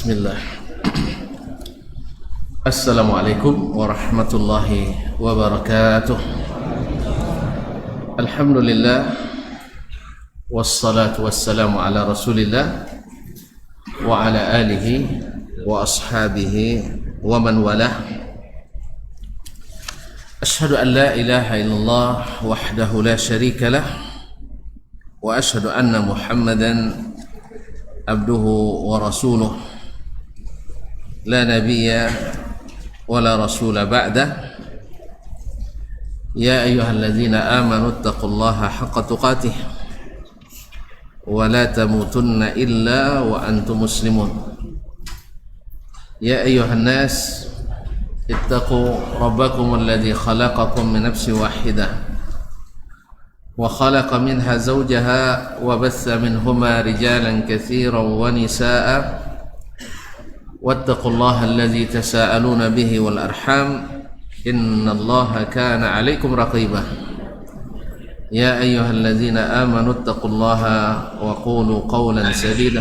Bismillah. Assalamualaikum warahmatullahi wabarakatuh. Alhamdulillah, wassalatu wassalamu ala rasulillah wa ala alihi wa ashabihi wa man walah. Ashhadu an la ilaha illallah wahdahu la syarika lah wa ashhadu anna Muhammadan abduhu wa rasuluh la nabiyya wa la rasula ba'dah. Ya ayyuhalladzina amanu taqullaha haqqa tuqatih wa la tamutunna illa wa antum muslimun. Ya ayyuhan nas ittaqu rabbakum alladzi khalaqakum min nafsin wahidah wa khalaqa minha zawjaha wa batha minhuma rijalan katsiran wa nisaa'a wattaqullaha alladzi tasaaluna bihi wal arham innallaha kana 'alaikum raqiba. Ya ayyuhalladzina amanu taqullaha wa qulu qawlan sadida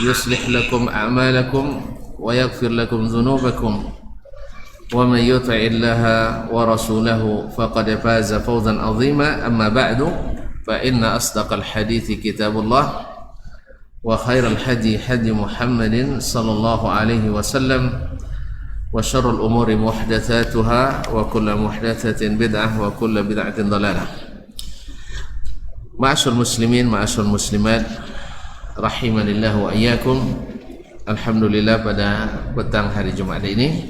yuslih lakum a'malakum wa yaghfir lakum dhunubakum wa man yuti'illaha wa rasulahu faqad faza fawzan 'azima. Amma ba'du, fa inna asdaqal hadithi kitabullah wa khairal hadi hadi Muhammadin sallallahu alaihi wasallam wa syarrul umuri muhdatsatuha wa kullu muhdatsatin bid'ah wa kullu bid'atin dhalalah. Ma'asyiral muslimin, ma'asyiral muslimat, rahimanillah wa iyyakum. Alhamdulillah, pada petang hari Jumat ini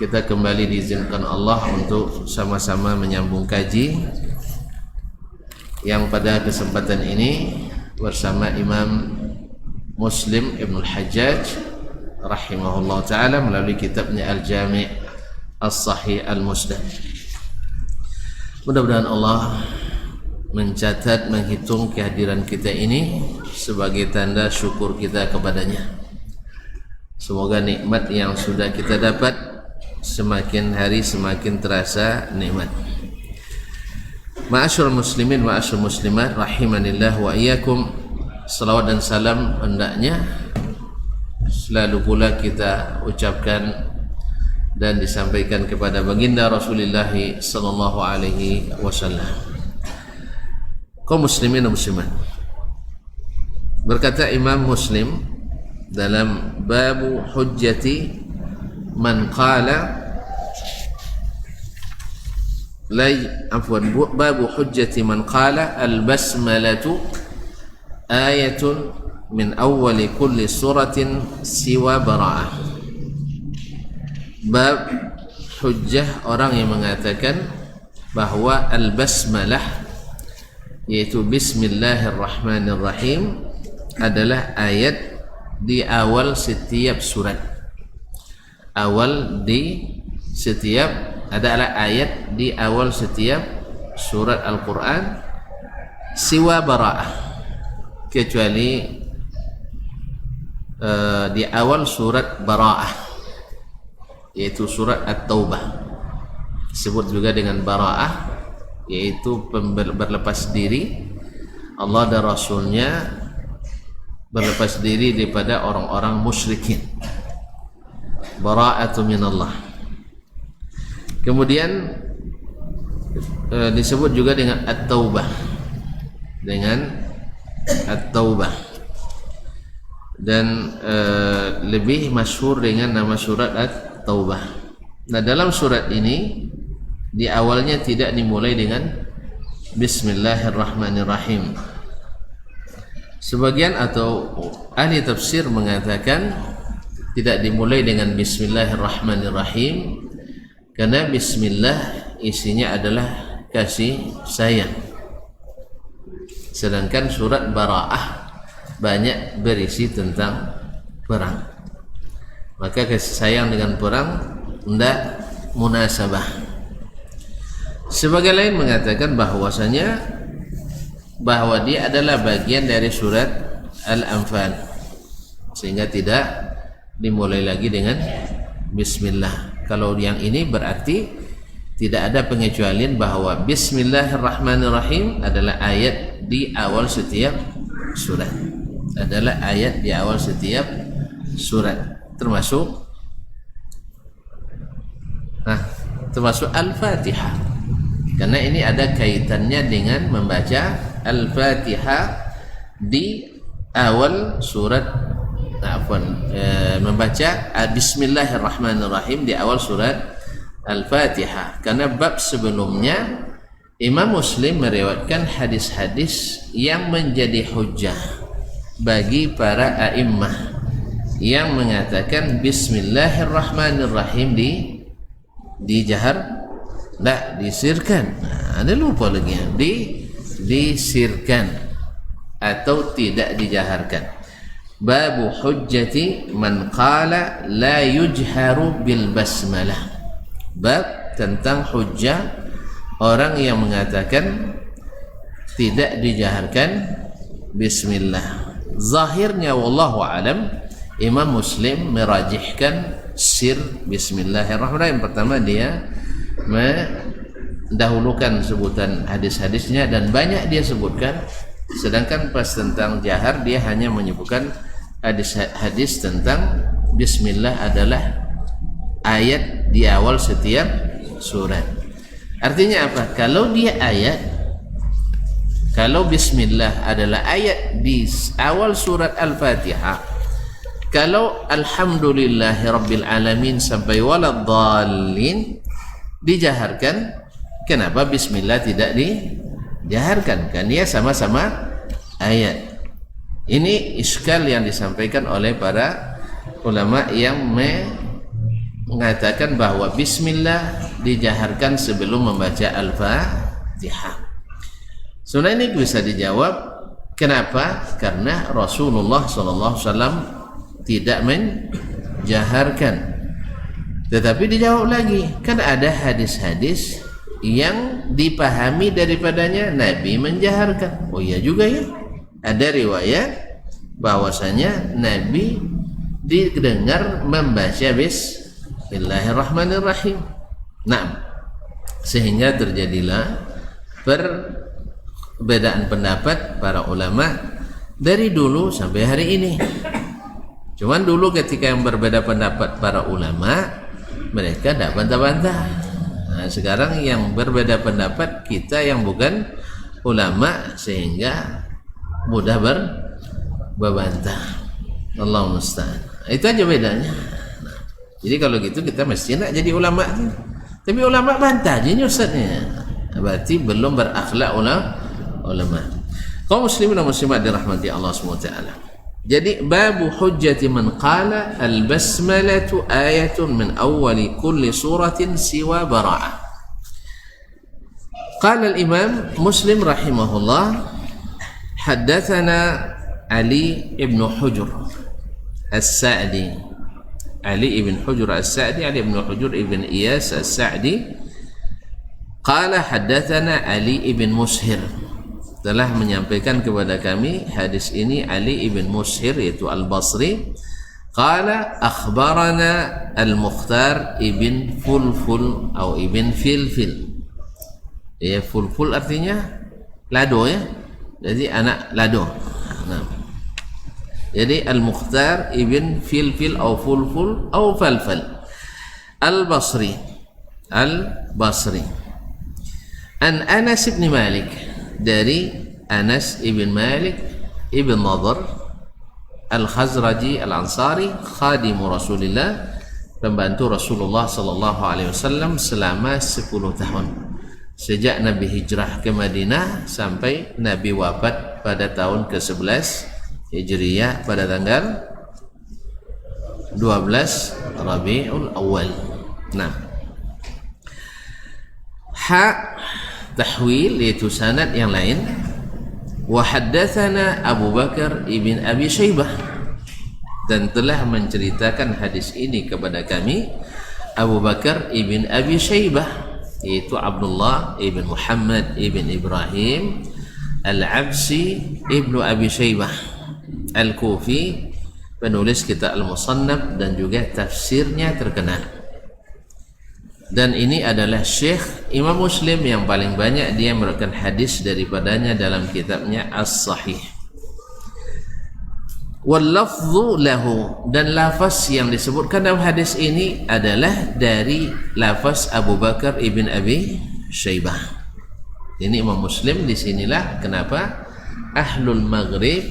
kita kembali diizinkan Allah untuk sama-sama menyambung kaji yang pada kesempatan ini bersama Imam Muslim Ibnul Hajjaj rahimahullah ta'ala melalui kitabnya Al-Jami' As-Sahih Al-Musnad. Mudah-mudahan Allah mencatat, menghitung kehadiran kita ini sebagai tanda syukur kita kepadanya. Semoga nikmat yang sudah kita dapat semakin hari semakin terasa nikmat. Ma'asyiral muslimin, ma'asyiral muslimat, rahimanillah wa iyyakum. Salawat dan salam hendaknya selalu pula kita ucapkan dan disampaikan kepada baginda Rasulullah sallallahu alaihi wasallam. Kaum muslimin dan muslimat, berkata Imam Muslim dalam babu hujjati man qala babu hujjati man qala al-basmalatu ayatun min awwali kulli suratin siwa bara'ah. Bab hujjah orang yang mengatakan bahwa al-basmalah, yaitu bismillahirrahmanirrahim, adalah ayat di awal setiap surat. Adalah ayat di awal setiap surat Al-Quran, siwa bara'ah, kecuali di awal surat Bara'ah, yaitu surat At-Taubah. Disebut juga dengan Bara'ah, yaitu berlepas diri. Allah dan Rasulnya berlepas diri daripada orang-orang musyrikin. Bara'atu minallah. Kemudian disebut juga dengan At-Taubah, dan lebih masyhur dengan nama surat At-Taubah. Nah, dalam surat ini di awalnya tidak dimulai dengan Bismillahirrahmanirrahim. Sebagian atau ahli tafsir mengatakan tidak dimulai dengan Bismillahirrahmanirrahim Karena bismillah isinya adalah kasih sayang. Sedangkan surat Bara'ah banyak berisi tentang perang. Maka kasih sayang dengan perang tidak munasabah. Sebagai lain mengatakan bahwasanya bahwa dia adalah bagian dari surat Al-Anfal, sehingga tidak dimulai lagi dengan bismillah. Kalau yang ini berarti tidak ada pengecualian bahwa bismillahirrahmanirrahim adalah ayat di awal setiap surat. Adalah ayat di awal setiap surat. Termasuk Al-Fatihah. Karena ini ada kaitannya dengan membaca Al-Fatihah di awal surat, membaca bismillahirrahmanirrahim di awal surat Al-Fatihah. Karena bab sebelumnya Imam Muslim meriwayatkan hadis-hadis yang menjadi hujjah bagi para a'immah yang mengatakan bismillahirrahmanirrahim dijahar, tidak disirkan. Ada lupa lagi ya, disirkan atau tidak dijaharkan. Babu hujjati man qala la yujharu bil basmalah. Bab tentang hujjah orang yang mengatakan tidak dijaharkan bismillah. Zahirnya wallahu alam Imam Muslim merajihkan sir bismillahirrahmanirrahim. Pertama dia mendahulukan sebutan hadis-hadisnya dan banyak dia sebutkan, sedangkan pas tentang jahar dia hanya menyebutkan hadis tentang bismillah adalah ayat di awal setiap surat. Artinya apa? Kalau bismillah adalah ayat di awal surat Al-Fatihah, kalau alhamdulillahi rabbil alamin sampai waladdallin dijaharkan, kenapa bismillah tidak dijaharkan? Kan dia sama-sama ayat. Ini iskal yang disampaikan oleh para ulama yang mengatakan bahwa bismillah dijaharkan sebelum membaca Al-Fatihah. Sebenarnya ini bisa dijawab kenapa? Karena Rasulullah SAW tidak menjaharkan. Tetapi dijawab lagi, kan ada hadis-hadis yang dipahami daripadanya Nabi menjaharkan. Oh iya juga ya, ada riwayat bahwasanya Nabi didengar membaca bismillahirrahmanirrahim. Nah, sehingga terjadilah perbedaan pendapat para ulama dari dulu sampai hari ini. Cuman dulu ketika yang berbeda pendapat para ulama, mereka tidak bantah-bantah. Nah, sekarang yang berbeda pendapat kita yang bukan ulama, sehingga mudah berbantah. Allah musta'an. Itu aja bedanya. Nah, jadi kalau gitu kita mesti nak jadi ulama. Tapi ulama bantah aja ustaznya. Berarti belum berakhlak ulama. Kaum muslimin dan muslimat dirahmati Allah SWT. Jadi babu hujjati man qala al-basmalatu ayatun min awwali kulli suratin siwa bara'ah. Qala al-imam Muslim rahimahullah haddathana Ali ibn Hujr As-Sa'di. Ali ibn Hujr As-Sa'di, Ali ibn Hujr ibn Iyas As-Sa'di. Qala haddathana Ali ibn Mushir, telah menyampaikan kepada kami hadis ini Ali ibn Mushir yaitu Al-Basri. Qala akhbarana Al-Mukhtar ibn Fulful atau ibn Filfil. Ya, Fulful artinya lado ya. Jadi anak lado. Nah. Jadi Al-Mukhtar ibn Filfil atau Fulful atau Falfal. Al-Basri. Al-Basri. An Anas ibn Malik, dari Anas ibn Malik ibn Nadhr Al-Khazraji Al-Ansari, khadimu Rasulillah, pembantu Rasulullah sallallahu alaihi wasallam selama 10 tahun. Sejak Nabi hijrah ke Madinah sampai Nabi wafat pada tahun ke-11 Hijriyah pada tanggal 12 Rabiul Awal. Nah, tahwil yaitu sanad yang lain. Wa haddatsana Abu Bakar ibn Abi Syaibah, dan telah menceritakan hadis ini kepada kami Abu Bakar ibn Abi Syaibah, yaitu Abdullah ibn Muhammad ibn Ibrahim Al-Absi ibnu Abi Syaibah Al-Kufi, penulis kitab Al-Musannaf dan juga tafsirnya terkenal. Dan ini adalah Syekh Imam Muslim yang paling banyak dia meriwayatkan hadis daripadanya dalam kitabnya As-Sahih. Wal lafdhu lahu, dan lafaz yang disebutkan dalam hadis ini adalah dari lafaz Abu Bakar ibn Abi Syaibah. Ini Imam Muslim, disinilah kenapa Ahlul Maghrib,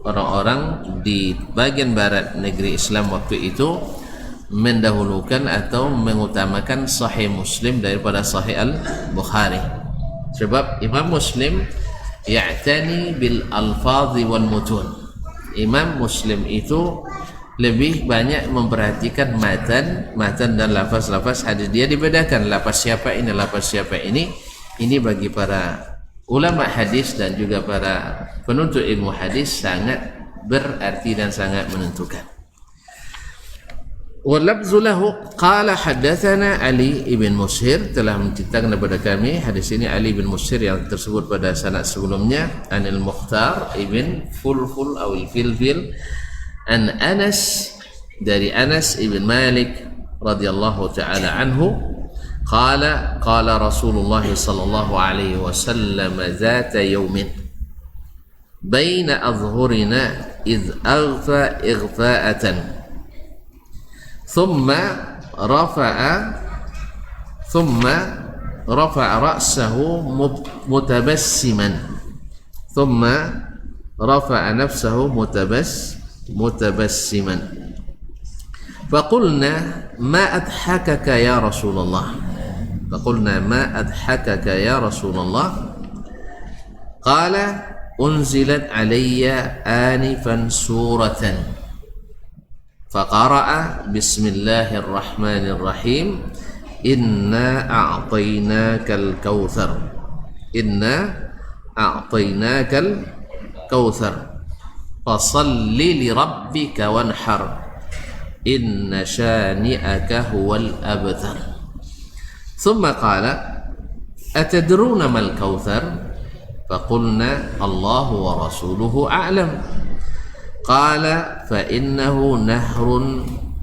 orang-orang di bagian barat negeri Islam waktu itu, mendahulukan atau mengutamakan Sahih Muslim daripada Sahih Al-Bukhari. Sebab Imam Muslim ya'tani bil alfadhi wal mutun. Imam Muslim itu lebih banyak memperhatikan matan dan lafaz-lafaz hadis. Dia dibedakan lafaz siapa ini, lafaz siapa ini. Ini bagi para ulama hadis dan juga para penuntut ilmu hadis sangat berarti dan sangat menentukan. Walabzu lahu qala haddatsana Ali ibn Mushir, telah menceritakan kepada kami hadis ini Ali ibn Mushir yang tersebut pada sanad sebelumnya, Anil Mukhtar ibn Fulful atau Filfil, an Anas, dari Anas ibn Malik radhiyallahu taala anhu, qala qala Rasulullah sallallahu alaihi wasallam zata yawmin baina adhhurina idh aghfa ighfa'atan ثم رفع رأسه متبسما ثم رفع نفسه متبسما فقلنا ما أضحكك يا رسول الله قال أنزلت علي آنفا سورة فقرأ بسم الله الرحمن الرحيم إنا أعطيناك الكوثر فصل لربك وانحر إن شانئك هو الأبتر ثم قال أتدرون ما الكوثر فقلنا الله ورسوله أعلم قال فإنه نهر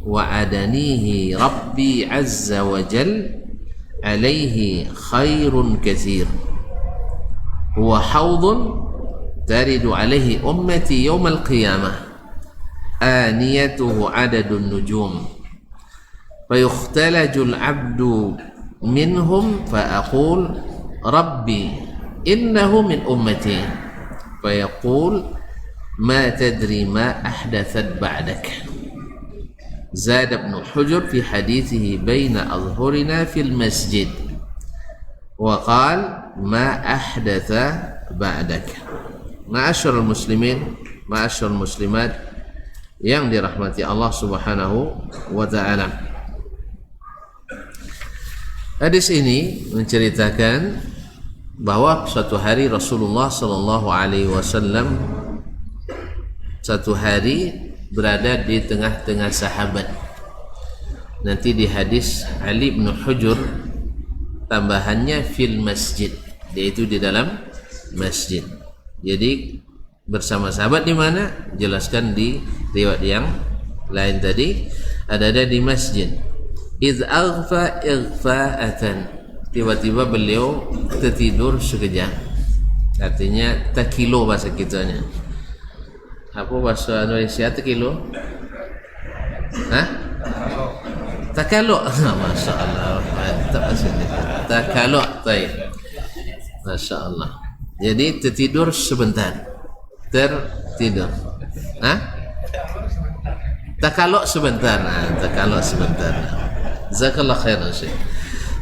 وعدنيه ربي عز وجل عليه خير كثير هو حوض ترد عليه أمتي يوم القيامة آنيته عدد النجوم فيختلج العبد منهم فأقول ربي إنه من أمتي فيقول ما تدري ما أحدثت بعدك زاد ابن حجر في حديثه بين أظهرنا في المسجد وقال ما أحدث بعدك. Ma'asyarul muslimin, ma'asyarul muslimat yang dirahmati Allah subhanahu wa ta'ala, hadis ini menceritakan bahwa suatu hari Rasulullah sallallahu alaihi wasallam satu hari berada di tengah-tengah sahabat. Nanti di hadis Ali bin Hujur tambahannya fil masjid, yaitu di dalam masjid. Jadi bersama sahabat di mana? Jelaskan di riwayat yang lain tadi ada di masjid. Idz aghfa ighfa'atan, tiba-tiba beliau tertidur sekejap. Artinya takilo bahasa kitanya. Apa bahasa Indonesia tekilo? Hah? Takaluk. Masya Allah. Mantap aslinya. Takaluk. Baik. Masya Allah. Jadi tertidur sebentar. Tertidur. Hah? Takaluk sebentar. Takaluk sebentar. Jazakallah khairan Syekh.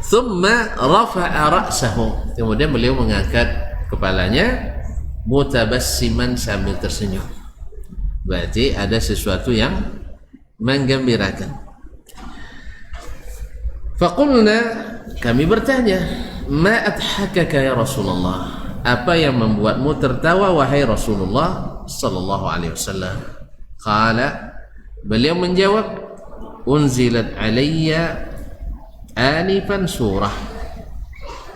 Thumma rafa'a ra'sahu. Kemudian beliau mengangkat kepalanya mutabassiman sambil tersenyum. Berarti ada sesuatu yang menggembirakan. Faqulna, kami bertanya, Ma adhakaka ya Rasulullah, apa yang membuatmu tertawa wahai Rasulullah sallallahu alaihi wasallam? Qala, beliau menjawab, unzilat alayya anifan surah,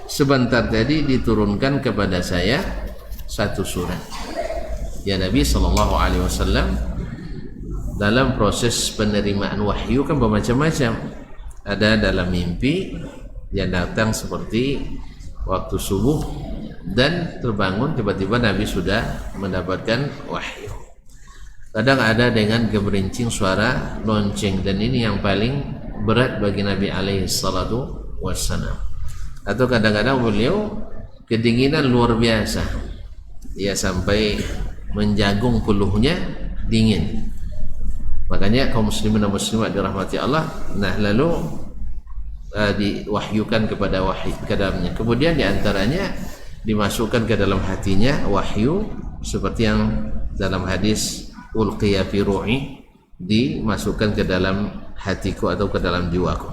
sebentar tadi diturunkan kepada saya satu surat. Ya Nabi sallallahu alaihi wasallam dalam proses penerimaan wahyu kan bermacam-macam. Ada dalam mimpi yang datang seperti waktu subuh dan terbangun tiba-tiba Nabi sudah mendapatkan wahyu. Kadang ada dengan gemerincing suara lonceng, dan ini yang paling berat bagi Nabi alaihi salatu wassalam. Atau kadang-kadang beliau kedinginan luar biasa, ya sampai menjagung puluhnya dingin. Makanya kaum muslimin dan muslimat dirahmati Allah, nah lalu diwahyukan kepada wahyu ke dalamnya. Kemudian diantaranya dimasukkan ke dalam hatinya wahyu seperti yang dalam hadis ulqiya fi ru'i, dimasukkan ke dalam hatiku atau ke dalam jiwaku.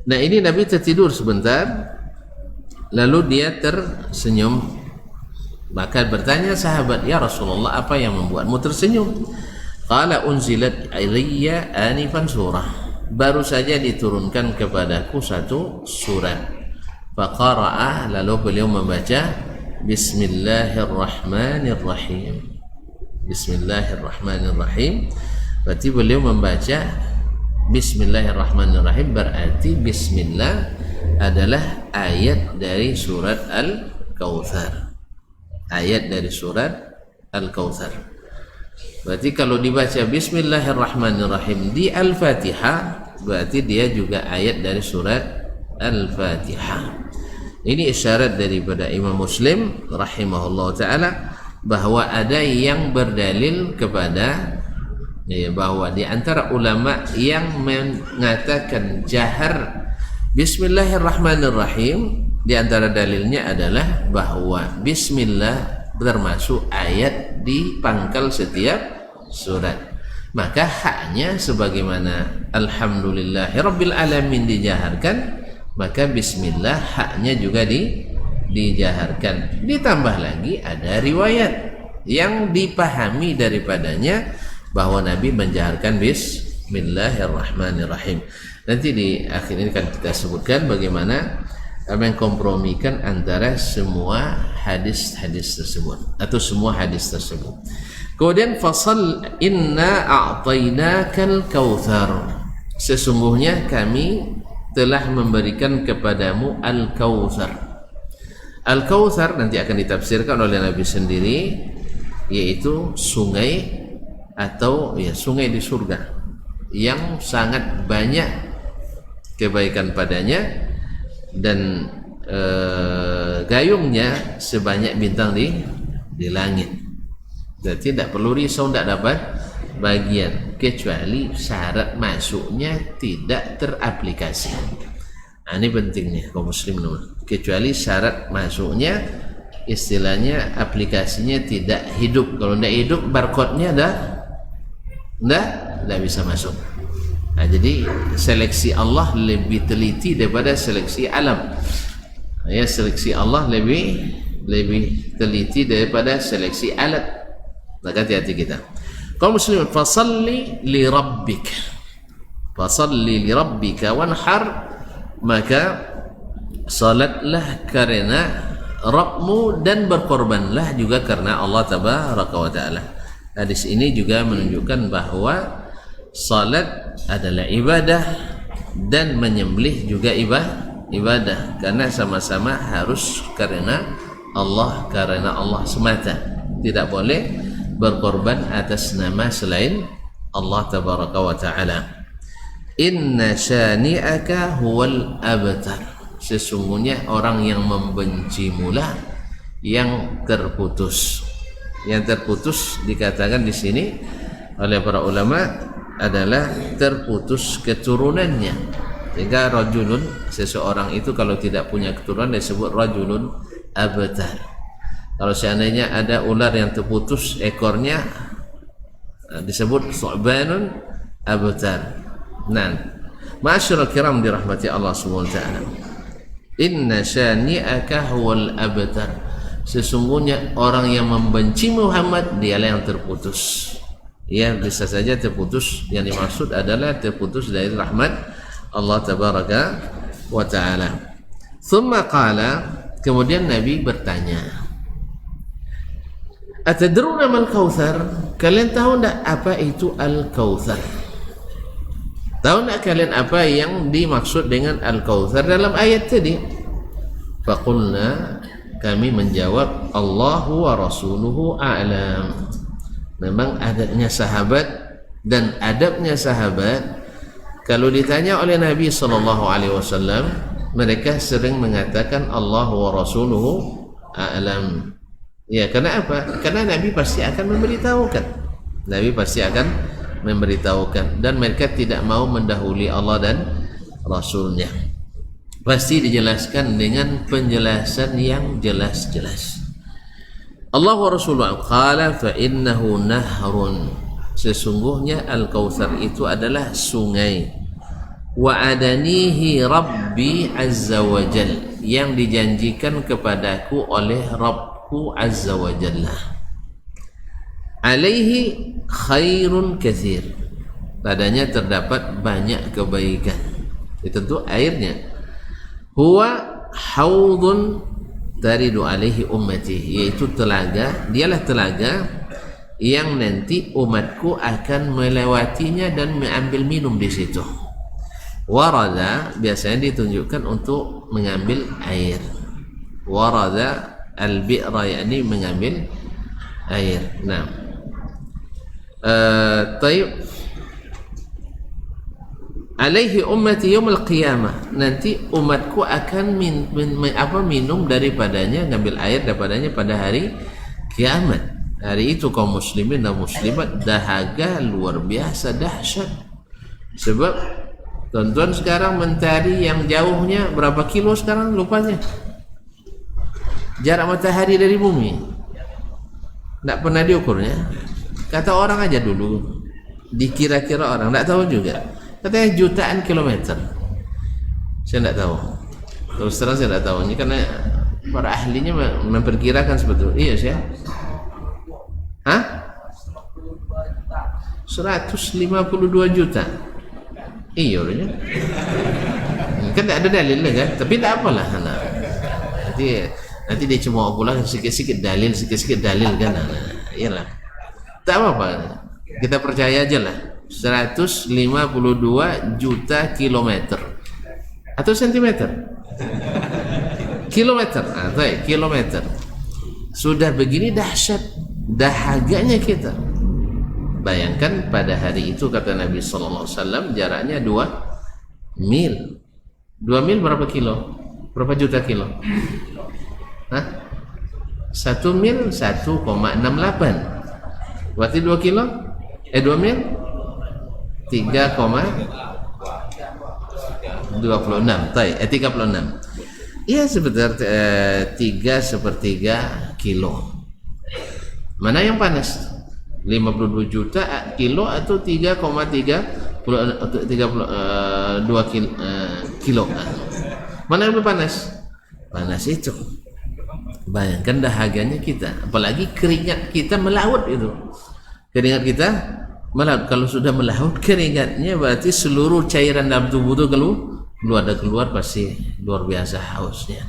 Nah ini Nabi tertidur sebentar, lalu dia tersenyum. Maka bertanya sahabat, ya Rasulullah, apa yang membuatmu tersenyum? Qala unzilat alayya anifan surah, baru saja diturunkan kepadaku satu surat. Faqara'a, lalu beliau membaca Bismillahirrahmanirrahim. Bismillahirrahmanirrahim, berarti beliau membaca Bismillahirrahmanirrahim, berarti Bismillah adalah ayat dari surat Al-Kautsar. Ayat dari surat Al-Kautsar. Berarti kalau dibaca Bismillahirrahmanirrahim di Al-Fatihah, berarti dia juga ayat dari surat Al-Fatihah. Ini isyarat daripada Imam Muslim rahimahullah ta'ala bahwa ada yang berdalil kepada bahwa di antara ulama yang mengatakan jahar Bismillahirrahmanirrahim, di antara dalilnya adalah bahwa Bismillah termasuk ayat di pangkal setiap surat. Maka haknya sebagaimana Alhamdulillahirabbil alamin dijaharkan, maka Bismillah haknya juga dijaharkan. Ditambah lagi ada riwayat yang dipahami daripadanya bahwa Nabi menjaharkan Bismillahirrahmanirrahim. Nanti di akhir ini akan kita sebutkan bagaimana mengkompromikan antara semua hadis-hadis tersebut atau semua hadis tersebut. Kemudian fasal inna a'tainakal kautsar, sesungguhnya kami telah memberikan kepadamu al-kautsar. Al-kautsar nanti akan ditafsirkan oleh Nabi sendiri, yaitu sungai atau sungai di surga yang sangat banyak kebaikan padanya, dan gayungnya sebanyak bintang di langit. Jadi tidak perlu risau, tidak dapat bagian kecuali syarat masuknya tidak teraplikasi. Ini pentingnya kaum muslim, kecuali syarat masuknya istilahnya aplikasinya tidak hidup. Kalau tidak hidup, barcode-nya tidak bisa masuk. Nah, jadi seleksi Allah lebih teliti daripada seleksi alam. Ya, seleksi Allah lebih teliti daripada seleksi alat. Maka hati-hati kita. Kaum muslimin, fasalli li rabbika wanhar, maka salatlah karena Rabbmu dan berkorbanlah juga karena Allah tabaraka wa taala. Hadis ini juga menunjukkan bahwa salat adalah ibadah dan menyembelih juga ibadah, karena sama-sama harus karena Allah semata. Tidak boleh berkorban atas nama selain Allah tabaraka wa taala. Inna syani'aka huwal abtar, sesungguhnya orang yang membencimu lah yang terputus. Yang terputus dikatakan di sini oleh para ulama adalah terputus keturunannya. Sehingga rajulun, seseorang itu kalau tidak punya keturunan disebut rajulun abtar. Kalau seandainya ada ular yang terputus ekornya disebut su'banun abtar. Nah, ma'asyiral kiram dirahmati Allah Subhanahu wa taala. Inna syani'aka huwal abtar. Sesungguhnya orang yang membenci Muhammad dialah yang terputus. Ya, bisa saja terputus, yang dimaksud adalah terputus dari rahmat Allah tabaraka wa ta'ala. Thumma qala, kemudian Nabi bertanya, atadruna mal kautsar? Kalian tahu enggak apa itu al-kautsar? Tahu enggak kalian apa yang dimaksud dengan al-kautsar dalam ayat tadi? Faqulna, kami menjawab, Allahu wa rasuluhu a'lam. Memang adabnya sahabat dan adabnya sahabat, kalau ditanya oleh Nabi SAW, mereka sering mengatakan Allah wa rasuluhu a'lam. Ya, karena apa? Karena Nabi pasti akan memberitahukan. Nabi pasti akan memberitahukan, dan mereka tidak mau mendahului Allah dan Rasulnya. Pasti dijelaskan dengan penjelasan yang jelas-jelas. Allah wa Rasulullah qala fa innahu nahrun. Sesungguhnya al-kautsar itu adalah sungai. Wa adanihi Rabbi azza wa jal, yang dijanjikan kepadaku oleh Rabbku azza wa jalla. Alaihi khairun katsir. Padanya terdapat banyak kebaikan. Itu tentu airnya. Huwa haudun taridu alaihi ummati, yaitu telaga, dialah telaga yang nanti umatku akan melewatinya dan mengambil minum di situ. Warada biasanya ditunjukkan untuk mengambil air. Warada al-bi'ra, yakni mengambil air. Nah, taib alaihi ummati yaumil qiyamah, nanti umatku akan minum daripadanya, ngambil air daripadanya pada hari kiamat. Hari itu kaum muslimin dan muslimat dahaga luar biasa dahsyat. Sebab tonton sekarang mentari yang jauhnya berapa kilo sekarang, lupanya jarak matahari dari bumi, tidak pernah diukurnya. Kata orang aja dulu, dikira-kira orang, tidak tahu juga, katanya jutaan kilometer. Saya tidak tahu, terus terang saya tidak tahu. Ini karena para ahlinya memperkirakan seperti itu. Iya sih. Hah? 152 juta. Iya orangnya. Kan tidak ada dalil kan? Tapi tidak apalah. Nah, nanti dia cuma pulang sikit-sikit dalil kan. Nah, iyalah. Tak apa-apa. Kita percaya aja lah. 152 juta kilometer atau sentimeter, kilometer, kilometer. Sudah begini dahsyat dahaganya kita. Bayangkan pada hari itu, kata Nabi SAW, jaraknya 2 mil. 2 mil berapa kilo? Berapa juta kilo? Hah? 1 mil 1,68. Berarti 2 kilo? 2 mil 3,26. 36. Iya, sebentar 3/3 kilo. Mana yang panas? 52 juta kilo atau 3,32 kilo? Mana yang lebih panas? Panas itu. Bayangkan dahaganya kita, apalagi keringat kita melaut itu. Keringat kita melaut. Kalau sudah melaut keringatnya, berarti seluruh cairan dalam tubuh itu keluar pasti luar biasa hausnya.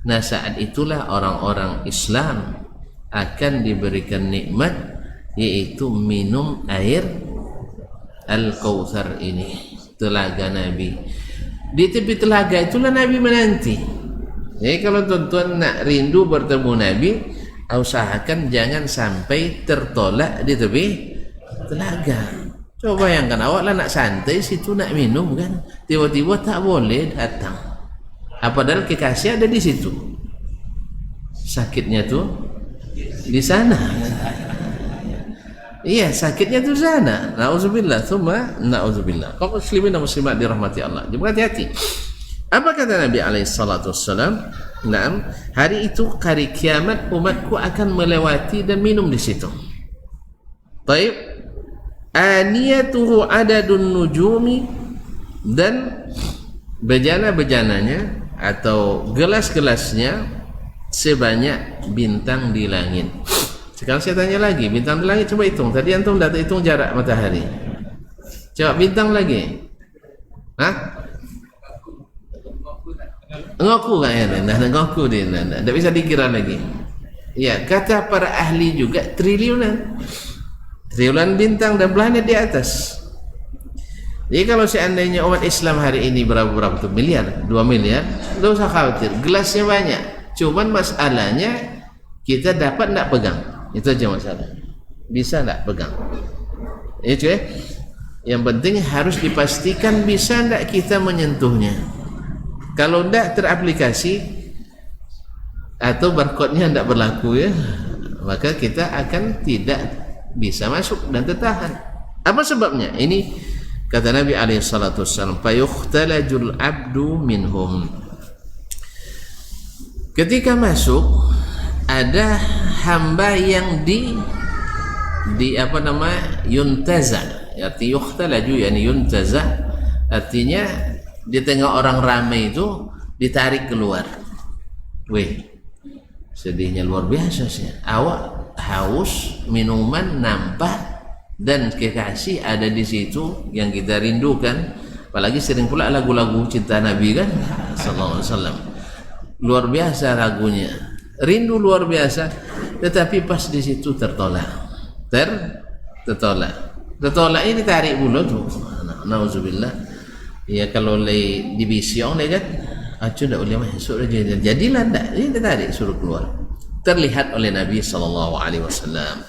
Nah, saat itulah orang-orang Islam akan diberikan nikmat, yaitu minum air Al-Kautsar ini, telaga Nabi. Di tepi telaga itulah Nabi menanti. Jadi kalau tuan-tuan nak rindu bertemu Nabi, usahakan jangan sampai tertolak di tepi telaga. Coba bayangkan, awak lah nak santai situ nak minum kan, tiba-tiba tak boleh datang. Padahal kekasih ada di situ. Sakitnya tuh di sana. Iya, sakitnya tuh sana. Nauzubillah, tsumma nauzubillah. Kaum muslimin dan muslimat dirahmati Allah. Jadi hati-hati. Apa kata Nabi alaihi salatu wassalam? Naam, hari itu, hari kiamat, umatku akan melewati dan minum di situ. Baik. Aniyatuhu adadun nujumi, dan bejana-bejananya atau gelas-gelasnya sebanyak bintang di langit. Sekarang saya tanya lagi, bintang di langit coba hitung. Tadi antum dah hitung jarak matahari. Coba bintang lagi. Hah? Ngaku kan ya? Nah, ngaku dia. Tak bisa dikira lagi. Ya, kata para ahli juga triliunan. Triliunan bintang dan planet di atas. Jadi kalau seandainya umat Islam hari ini berapa tuh miliar, 2 miliar, tidak usah khawatir, gelasnya banyak. Cuman masalahnya kita dapat tidak pegang, itu aja masalah. Bisa tidak pegang? Itu ya. Yang penting harus dipastikan bisa tidak kita menyentuhnya. Kalau tidak teraplikasi atau barcode-nya tidak berlaku ya, maka kita akan tidak bisa masuk dan tertahan. Apa sebabnya? Ini kata Nabi alaihi salatu wassalam, fayukhtalajul abdu minhum. Ketika masuk ada hamba yang di yuntaza, arti yukhtalaju yani yuntaza, artinya di tengah orang ramai itu ditarik keluar. Weh, sedihnya luar biasa sih. Awak haus minuman nampak dan kekasih ada di situ yang kita rindukan, apalagi sering pula lagu-lagu cinta Nabi kan sallallahu alaihi wasallam. Luar biasa lagunya, rindu luar biasa, tetapi pas di situ tertolak ini tarik bulu tuh, nauzubillah. Ya kalau di vision kan acu dah boleh masuk aja, jadilah tak ini tarik suruh keluar, terlihat oleh Nabi sallallahu alaihi wasallam.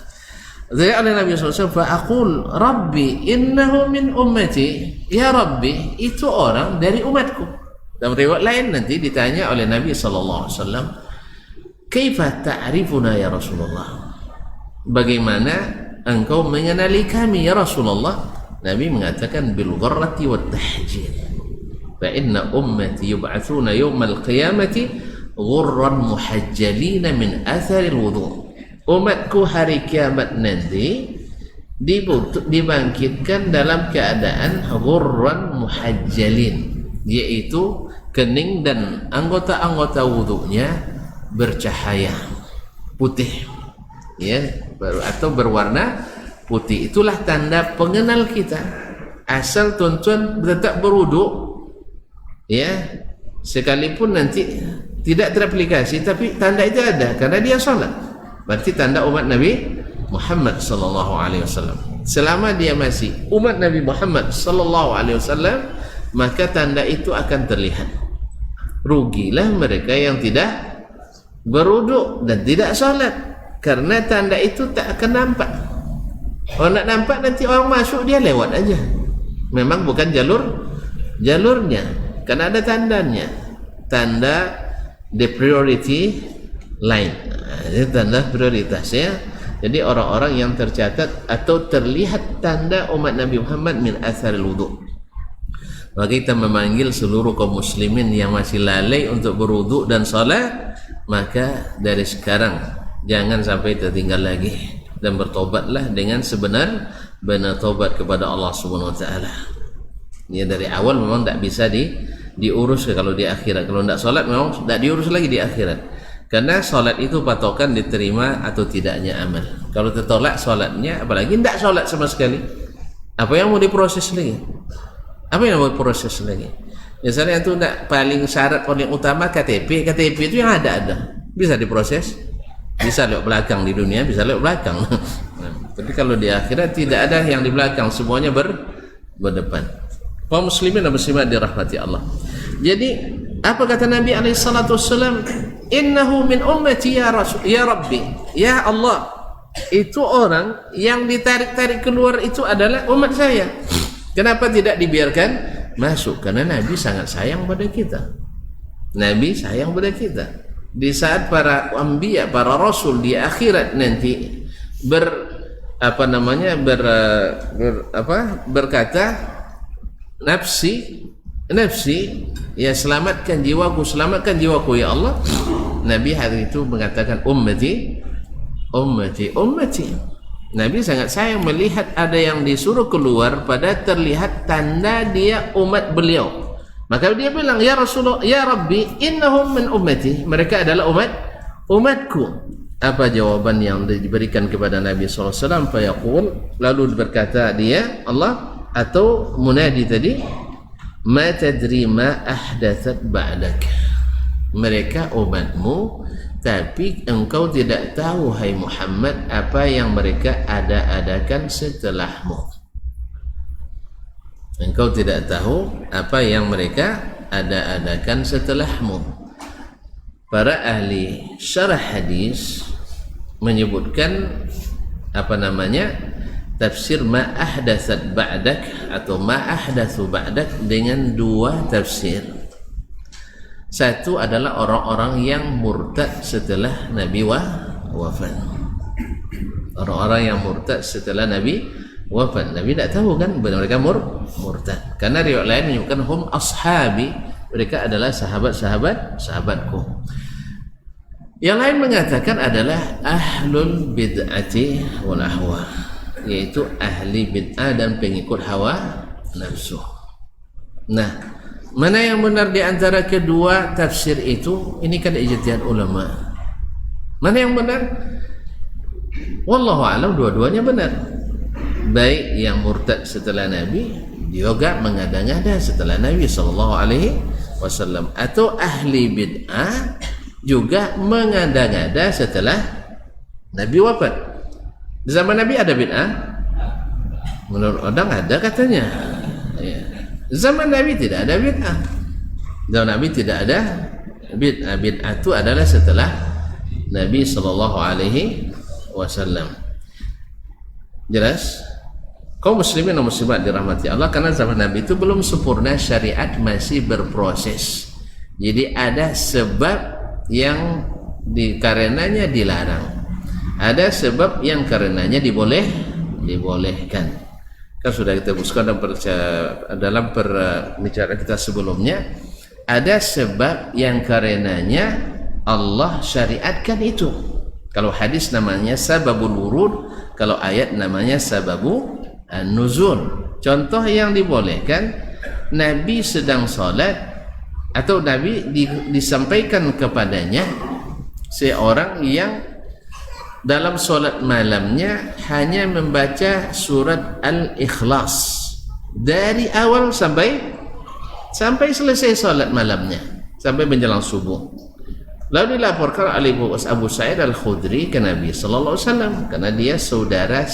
Jadi oleh Nabi SAW, fa'aqul Rabbi innahu min ummati, ya Rabbi itu orang dari umatku. Dalam riwayat lain nanti ditanya oleh Nabi SAW, kaifa ta'rifuna ya Rasulullah, bagaimana engkau mengenali kami ya Rasulullah? Nabi mengatakan bil gharrati wat tahjil, fa inna ummati yub'atsuna yawmal qiyamati ghurran muhajjalina min atharil wudu'. Umatku hari kiamat nanti dibangkitkan dalam keadaan ghurran muhajjalin, yaitu kening dan anggota-anggota wudunya bercahaya putih, ya, atau berwarna putih. Itulah tanda pengenal kita. Asal tuan-tuan tetap berwuduk, ya, sekalipun nanti tidak teraplikasi, tapi tanda itu ada karena dia salat. Berarti tanda umat Nabi Muhammad sallallahu alaihi wasallam. Selama dia masih umat Nabi Muhammad sallallahu alaihi wasallam, maka tanda itu akan terlihat. Rugilah mereka yang tidak berwuduk dan tidak salat, karena tanda itu tak akan nampak. Kalau nak nampak nanti orang masuk dia lewat aja. Memang bukan jalurnya, karena ada tandanya. Tanda the priority line. Ini tanda prioritasnya. Jadi orang-orang yang tercatat atau terlihat tanda umat Nabi Muhammad min atharil wudu'. Maka kita memanggil seluruh kaum muslimin yang masih lalai untuk berwudu dan salat, maka dari sekarang jangan sampai tertinggal lagi dan bertobatlah dengan sebenar-benar tobat kepada Allah Subhanahu wa taala. Ya, dari awal memang tak bisa diurus kalau di akhirat. Kalau tidak salat memang tak diurus lagi di akhirat. Karena salat itu patokan diterima atau tidaknya amal. Kalau tertolak salatnya, apalagi tidak salat sama sekali, apa yang mau diproses lagi? Apa yang mau diproses lagi? Misalnya itu tidak, paling syarat paling utama KTP itu yang ada bisa diproses, bisa lewat belakang di dunia, bisa lewat belakang. Nah, tapi kalau di akhirat tidak ada yang di belakang, semuanya berdepan. Kaum muslimin dan muslimat dirahmati Allah. Jadi apa kata Nabi alaihi salatu wassalam? Innahu min ummati ya Rasul, ya Rabbi, ya Allah, itu orang yang ditarik-tarik keluar itu adalah umat saya. Kenapa tidak dibiarkan masuk? Karena Nabi sangat sayang pada kita. Nabi sayang pada kita. Di saat para anbiya, para rasul di akhirat nanti berkata nafsi, ya selamatkan jiwaku ya Allah. Nabi hari itu mengatakan ummati. Nabi sangat sayang melihat ada yang disuruh keluar pada terlihat tanda dia umat beliau. Maka dia bilang, ya Rasulullah, ya Rabbi, innahum min ummati, mereka adalah umatku. Apa jawaban yang diberikan kepada Nabi SAW? Fayaqul, lalu berkata dia, Allah atau munadi tadi, ma tadri ma ahdathat ba'dak, mereka umatmu, tapi engkau tidak tahu, hai Muhammad, apa yang mereka ada-adakan setelahmu. Engkau tidak tahu apa yang mereka ada-adakan setelahmu. Para ahli syarah hadis menyebutkan tafsir ma ahdatsat ba'dak atau ma ahdatsu ba'dak dengan dua tafsir. Satu adalah orang-orang yang murtad setelah Nabi wafat. Orang-orang yang murtad setelah Nabi wafat. Nabi tidak tahu kan mereka murtad. Karena riwayat lain menyebutkan hum ashabi, mereka adalah sahabatku. Yang lain mengatakan adalah ahlul bid'ati wal ahwa, yaitu ahli bid'ah dan pengikut hawa nafsu. Nah, mana yang benar di antara kedua tafsir itu? Ini kan ijtihad ulama. Mana yang benar? Wallahu a'lam, dua-duanya benar. Baik yang murtad setelah Nabi juga mengada-ngada setelah Nabi SAW, atau ahli bid'ah juga mengada-ngada setelah Nabi wafat. Di zaman Nabi ada bid'ah? Menurut orang ada katanya. Ya. Zaman Nabi tidak ada bid'ah. Zaman Nabi tidak ada bid'ah. Bid'ah itu adalah setelah Nabi SAW. Jelas? Kaum muslimin dan muslimat dirahmati Allah, karena zaman Nabi itu belum sempurna, syariat masih berproses. Jadi ada sebab yang karenanya dilarang, ada sebab yang karenanya dibolehkan. Kan sudah kita buskan dalam pembicaraan kita sebelumnya, ada sebab yang karenanya Allah syariatkan itu. Kalau hadis namanya sababul wurud, kalau ayat namanya sababu an-nuzul. Contoh yang dibolehkan, Nabi sedang salat atau Nabi disampaikan kepadanya seorang yang dalam salat malamnya hanya membaca surat Al-Ikhlas dari awal sampai selesai salat malamnya, sampai menjelang subuh. Lalu dilaporkan oleh Abu Sa'id Al-Khudri ke Nabi sallallahu alaihi wasallam, karena dia saudara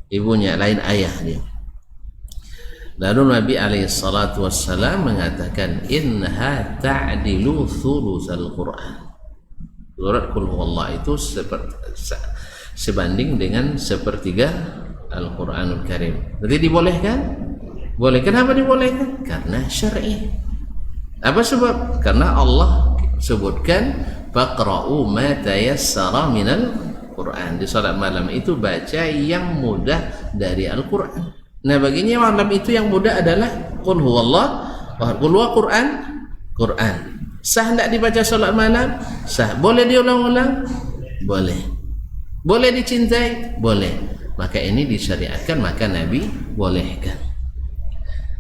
ibunya, lain ayah dia. Lalu Nabi alaihi salatu wassalam mengatakan, innaha ta'dilu thulutsal Qur'an. Surat Qul Huwallah itu sebanding dengan sepertiga Al-Qur'anul Karim. Jadi dibolehkan? Boleh. Kenapa dibolehkan? Karena syar'i. Apa sebab? Karena Allah sebutkan faqra'u ma tayassara minal Quran. Di salat malam itu baca yang mudah dari Al-Quran. Nah, baginya malam itu yang mudah adalah Qul Huwallah, Qul Huwa Quran. Sah tidak dibaca salat malam? Sah. Boleh diulang-ulang? Boleh. Boleh dicintai? Boleh. Maka ini disyariatkan, maka Nabi bolehkan.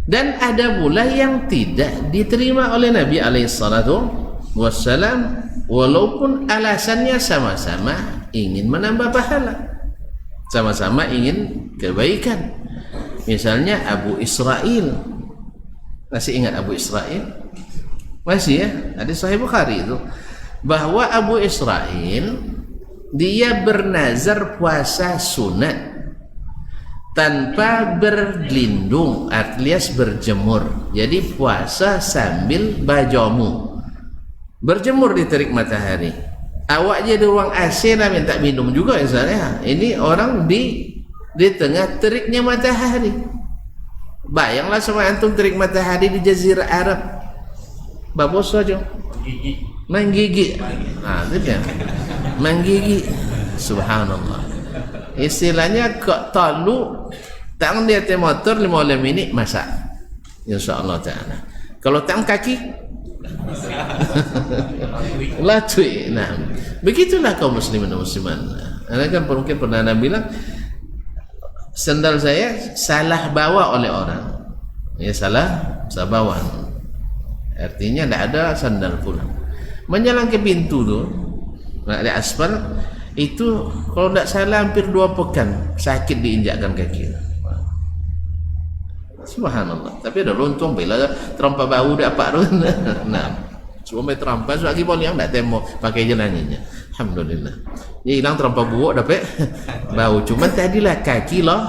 Dan ada pula yang tidak diterima oleh Nabi alaihissalatu wassalam, walaupun alasannya sama-sama ingin menambah pahala, sama-sama ingin kebaikan. Misalnya Abu Israil, masih ingat Abu Israil? Masih ya? Ada Sahih Bukhari itu, bahwa Abu Israil dia bernazar puasa sunat tanpa berlindung, alias berjemur. Jadi puasa sambil bajamu, berjemur di terik matahari. Awak jadi ruang AC lah minta minum juga misalnya. Ini orang di tengah teriknya matahari. Bayanglah sama antum terik matahari di Jazirah Arab. Babos saja. Menggigit. Nah, itu dia. Menggigit. Subhanallah. Istilahnya kok talu tang dia te motor 15 minit masak, insyaallah taala. Kalau tang kaki latui. Nah, begitulah kaum muslimin dan muslimat. Anda kan mungkin pernah bilang sendal saya salah bawa oleh orang. Ya salah sabawan. Artinya tidak ada sandal pula. Menjalan ke pintu tu, nak di aspal itu kalau tidak salah hampir 2 pekan sakit diinjakkan kaki. Subhanallah. Tapi ada lontong bila terompa bau dah apa tu. Nah, semua terompa lagi boleh yang tak temo pakai jalannya. Alhamdulillah. Dia hilang terompa buuk dapat bau. Cuma tadilah kaki lah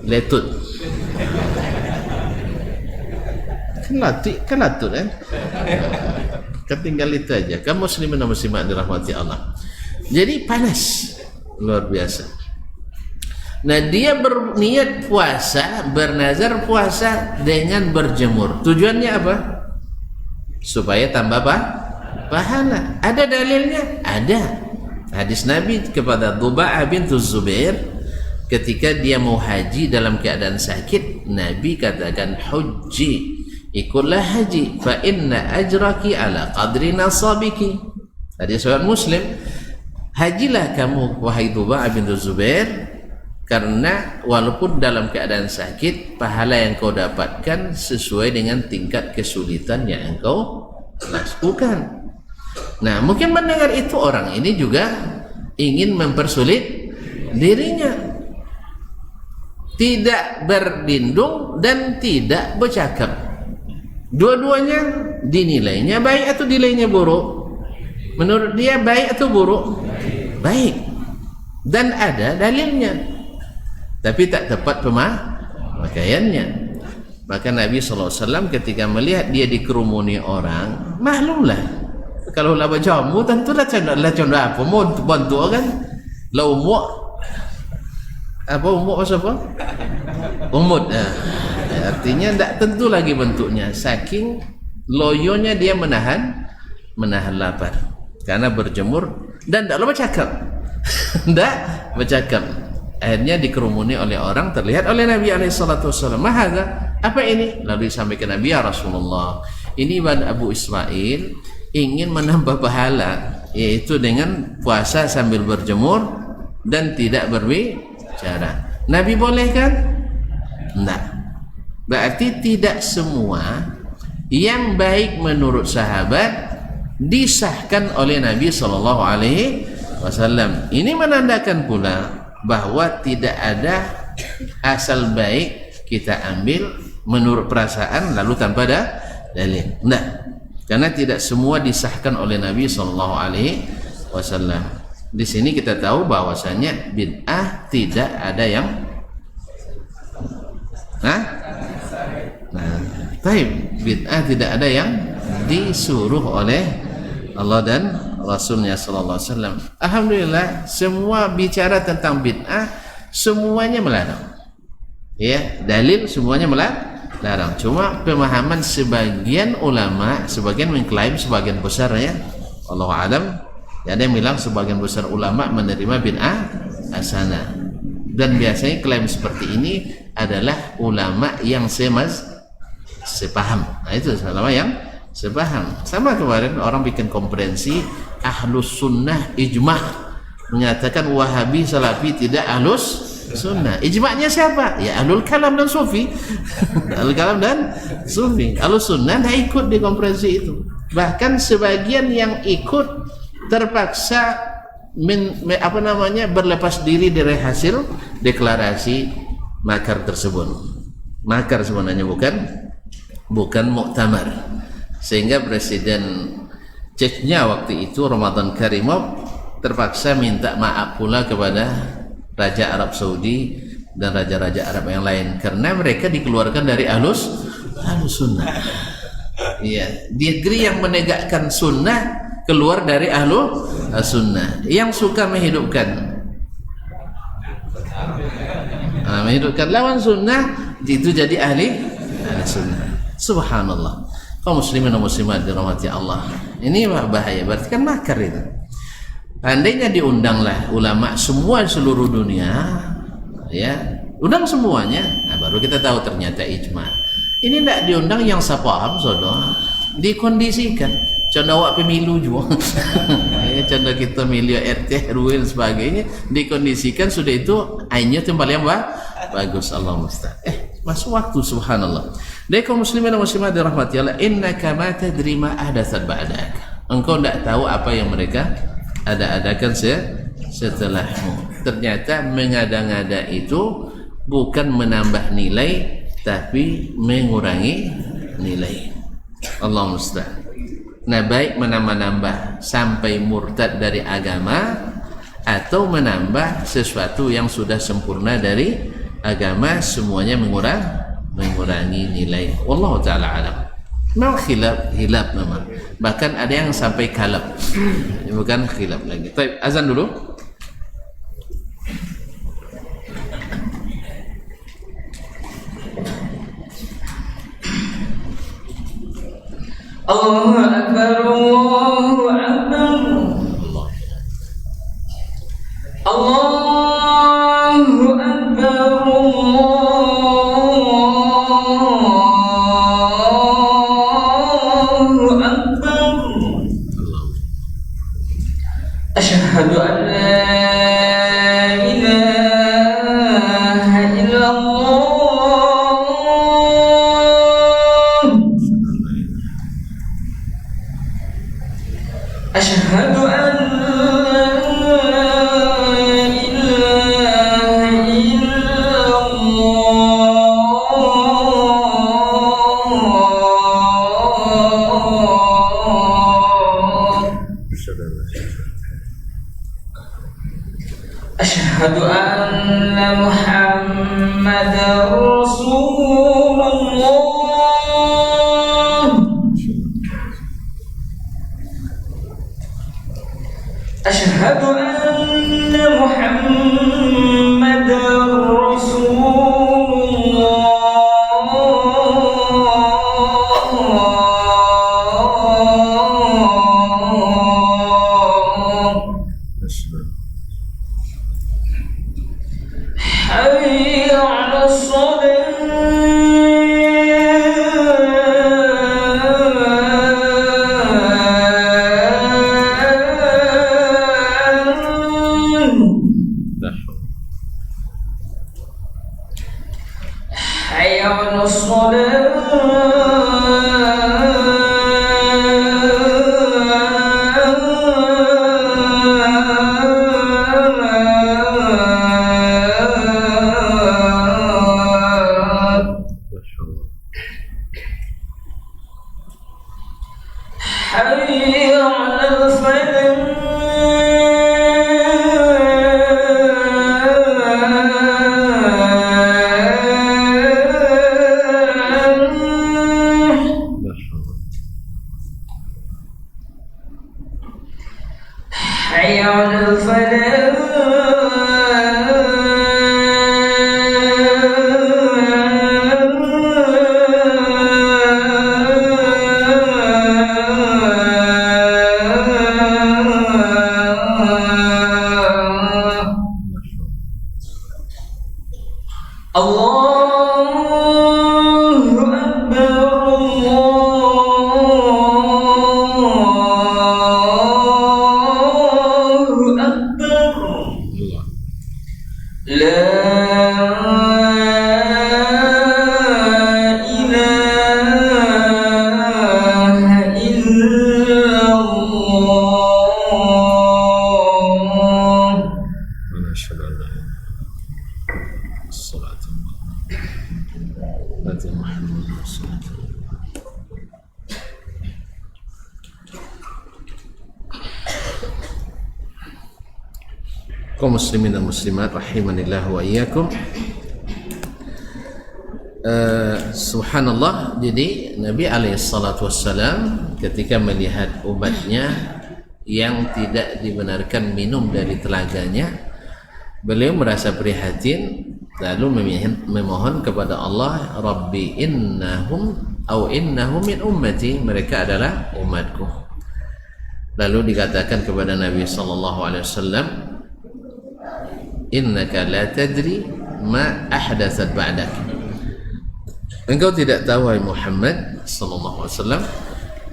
letut. Kan latut kan? Ketinggal itu aja. Kaum muslimin dan muslimat dirahmati Allah. Jadi panas luar biasa. Nah, dia berniat puasa, bernazar puasa dengan berjemur. Tujuannya apa? Supaya tambah apa? Pahala. Ada dalilnya? Ada. Hadis Nabi kepada Dhuba'ah bintu Zubair ketika dia mau haji dalam keadaan sakit, Nabi katakan hujji, ikutlah haji, fa inna ajraki ala qadri nasabiki. Hadis riwayat Muslim. Hajilah kamu wahai Dhuba'ah bintu Zubair, karena walaupun dalam keadaan sakit, pahala yang kau dapatkan sesuai dengan tingkat kesulitan yang engkau lakukan. Nah, mungkin mendengar itu orang ini juga ingin mempersulit dirinya, tidak berlindung dan tidak bercakap. Dua-duanya dinilainya baik atau dinilainya buruk? Menurut dia baik atau buruk? Baik. Dan ada dalilnya, tapi tak tepat pemakaiannya. Maka Nabi SAW ketika melihat dia dikerumuni orang, maklumlah kalau lah berjamu tentulah contoh apa mau bantu kan lah umuk apa umuk pasal apa umut artinya tak tentu lagi bentuknya, saking loyonya dia menahan lapar karena berjemur dan tak lupa bercakap. Tak bercakap. Akhirnya dikerumuni oleh orang, terlihat oleh Nabi SAW. Mahadha, apa ini? Lalu disampaikan Nabi, ya Rasulullah, ini Abu Ismail ingin menambah pahala, yaitu dengan puasa sambil berjemur dan tidak berbicara. Nabi bolehkan? Tidak. Berarti tidak semua yang baik menurut sahabat disahkan oleh Nabi SAW. Ini menandakan pula bahwa tidak ada asal baik kita ambil menurut perasaan lalu tanpa ada dalil. Nah, karena tidak semua disahkan oleh Nabi SAW. Di sini kita tahu bahwasanya bid'ah tidak ada yang bid'ah tidak ada yang disuruh oleh Allah dan Rasulnya sallallahu alaihi wasallam. Alhamdulillah, semua bicara tentang bid'ah semuanya melarang. Ya, dalil semuanya melarang. Cuma pemahaman sebagian ulama, sebagian mengklaim, sebagian besar ya, Allah alam, ada yang bilang sebagian besar ulama menerima bid'ah hasanah. Dan biasanya klaim seperti ini adalah ulama yang sepaham. Nah, itu ulama yang sepaham. Sama kemarin orang bikin konferensi Ahlus Sunnah ijma' menyatakan Wahabi Salafi tidak Ahlus Sunnah. Ijma'nya siapa? Ya Ahlul Kalam dan Sufi. Ahlul Kalam dan Sufi. Ahlus Sunnah tidak ikut di konferensi itu. Bahkan sebagian yang ikut terpaksa berlepas diri dari hasil deklarasi makar tersebut. Makar sebenarnya bukan muktamar. Sehingga Presiden Chechnya waktu itu Ramadan Karimov terpaksa minta maaf pula kepada Raja Arab Saudi dan raja-raja Arab yang lain karena mereka dikeluarkan dari Ahlus Sunnah. Iya, negeri yang menegakkan sunnah keluar dari Ahlus Sunnah. Yang suka menghidupkan lawan sunnah itu jadi ahli sunnah. Subhanallah. Kaum muslimin dan muslimat dirahmati Allah. Ini bahaya, berarti kan makar itu. Andainya diundanglah ulama semua seluruh dunia, ya, undang semuanya, nah baru kita tahu ternyata ijma. Ini tidak diundang yang sepaham, saudara. Dikondisikan. Contoh awak pemilu juga. Ya, contoh kita milih RT, RW dan sebagainya, dikondisikan sudah itu ainnya yang paling bagus. Allah musta'an. Masuk waktu, subhanallah. Dia kaum muslimin dan muslimat dirahmati Allah, innaka ma tadri ma ahdatsat ba'dak. Engkau tidak tahu apa yang mereka ada-adakan setelahmu. Ternyata mengada-ngada itu bukan menambah nilai tapi mengurangi nilai. Allah musta'an. Nah, baik menambah-nambah sampai murtad dari agama atau menambah sesuatu yang sudah sempurna dari agama, semuanya mengurangi nilai. Wallahu ta'ala alam. Memang khilaf memang. Bahkan ada yang sampai kalab. Bukan khilaf lagi. Baik, azan dulu. Allahu Akbar, Allahu Akbar, Allahu Akbar, Allahu Akbar. Asyhadu an la ilaha illallah. أشهد أن لا إله إلا الله. أشهد أن محمدا رسول الله. أشهد أن محمدا رسول الله. حي على حي على حي على حي على الله أكبر، الله أكبر. لا إله إلا الله. ونشهد أن لا إله إلا الله. الصلاة على محمد رسول الله. Kaum muslimin dan muslimat rahimanillah wa iyyakum. Subhanallah, jadi Nabi alaihissalatu wassalam ketika melihat umatnya yang tidak dibenarkan minum dari telaganya, beliau merasa prihatin, lalu memohon kepada Allah, Rabbi innahum min ummati, mereka adalah umatku. Lalu dikatakan kepada Nabi sallallahu alaihi wasallam, innaka la tadri ma ahdatsat ba'dak. Engkau tidak tahu, wahai Muhammad sallallahu alaihi wasallam,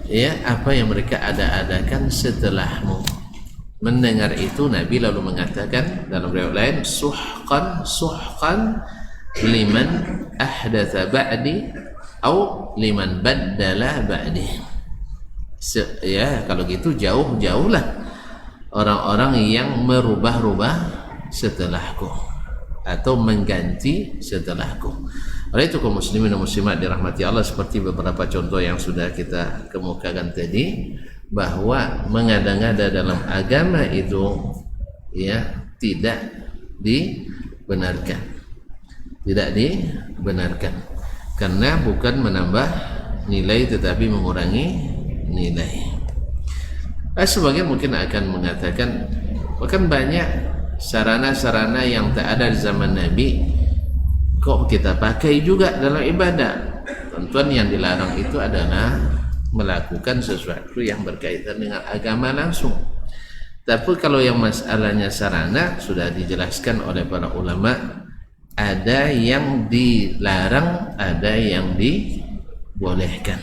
ya, apa yang mereka ada-adakan setelahmu. Mendengar itu Nabi lalu mengatakan dalam riwayat lain, suhqan liman ahdatsa ba'di au liman baddala ba'di. Ya, kalau gitu jauh-jauhlah orang-orang yang merubah-rubah setelahku atau mengganti setelahku. Oleh itu kaum muslimin dan muslimat dirahmati Allah, seperti beberapa contoh yang sudah kita kemukakan tadi, bahwa mengada-ngada dalam agama itu ya tidak dibenarkan, karena bukan menambah nilai tetapi mengurangi nilai. Sebagian mungkin akan mengatakan bahkan banyak sarana-sarana yang tak ada di zaman Nabi kok kita pakai juga dalam ibadah. Tentuan yang dilarang itu adalah melakukan sesuatu yang berkaitan dengan agama langsung. Tapi kalau yang masalahnya sarana, sudah dijelaskan oleh para ulama, ada yang dilarang, ada yang dibolehkan.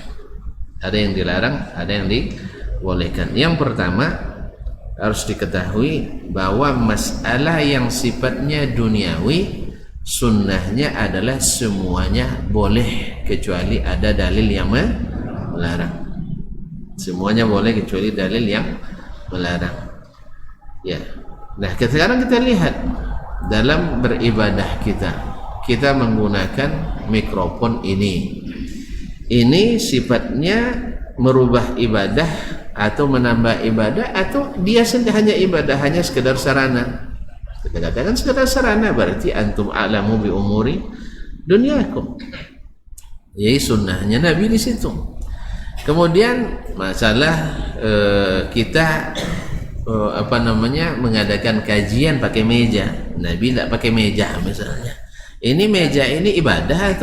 Ada yang dilarang, ada yang dibolehkan. Yang pertama harus diketahui bahwa masalah yang sifatnya duniawi, sunnahnya adalah semuanya boleh kecuali ada dalil yang melarang. Semuanya boleh kecuali dalil yang melarang. Ya. Nah, sekarang kita lihat dalam beribadah kita menggunakan mikrofon ini. Ini sifatnya merubah ibadah atau menambah ibadah, atau dia hanya ibadah, hanya sekedar sarana. Kita katakan sekedar sarana, berarti antum a'lamu bi umuri dunyakum. Jadi sunnahnya Nabi di situ. Kemudian masalah kita mengadakan kajian pakai meja. Nabi tidak pakai meja misalnya. Ini meja ini ibadah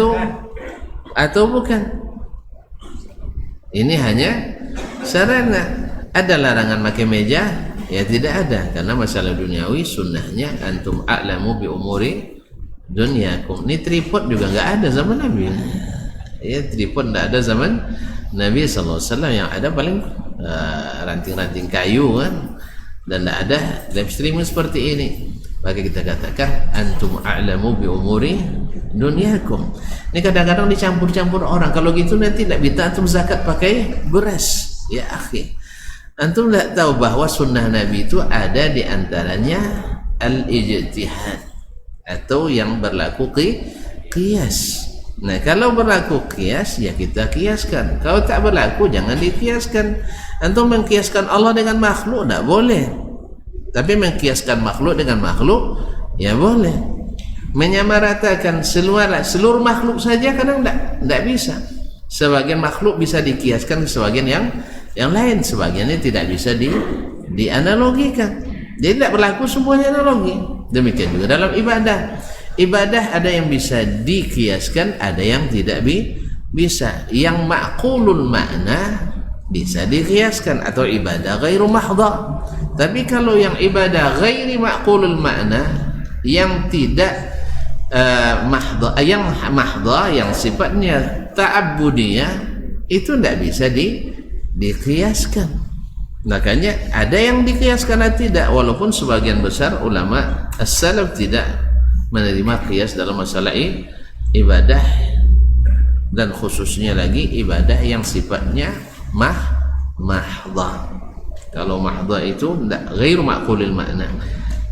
atau bukan? Ini hanya sarana. Ada larangan pakai meja? Ya tidak ada, karena masalah duniawi sunnahnya antum a'lamu bi umuri dunyakum. Ini tripod juga enggak ada zaman Nabi. Ya, tripod enggak ada zaman Nabi sallallahu alaihi wasallam. Yang ada paling ranting-ranting kayu kan, dan enggak ada live streaming seperti ini. Maka kita katakan antum a'lamu bi umuri dunyakum. Ini kadang-kadang dicampur-campur orang. Kalau gitu nanti enggak bisa antum zakat pakai beras. Ya akhi, antum tidak tahu bahwa sunnah Nabi itu ada di antaranya al-ijtihad atau yang berlaku qiyas. Nah, kalau berlaku qiyas ya kita kiaskan. Kalau tak berlaku jangan dikiaskan. Antum mengkiaskan Allah dengan makhluk tidak boleh. Tapi mengkiaskan makhluk dengan makhluk ya boleh. Menyamaratakan seluruh makhluk saja kadang tidak bisa. Sebagian makhluk bisa dikiaskan ke sebagian yang lain, sebagiannya tidak bisa dianalogikan. Jadi tidak berlaku semuanya analogi. Demikian juga dalam ibadah. Ibadah ada yang bisa dikiaskan, ada yang tidak bisa. Yang ma'qulul makna bisa dikiaskan, atau ibadah ghairu mahdha. Tapi kalau yang ibadah ghairi ma'qulul makna, yang tidak mahdha, yang mahdha, yang sifatnya ta'abbudiyah, itu tidak bisa dikiaskan. Makanya ada yang dikiaskan atau tidak, walaupun sebagian besar ulama as-salaf tidak menerima qiyas dalam masalah ibadah, dan khususnya lagi ibadah yang sifatnya mahdha. Kalau mahdha itu tidak ghairu ma'qulil makna.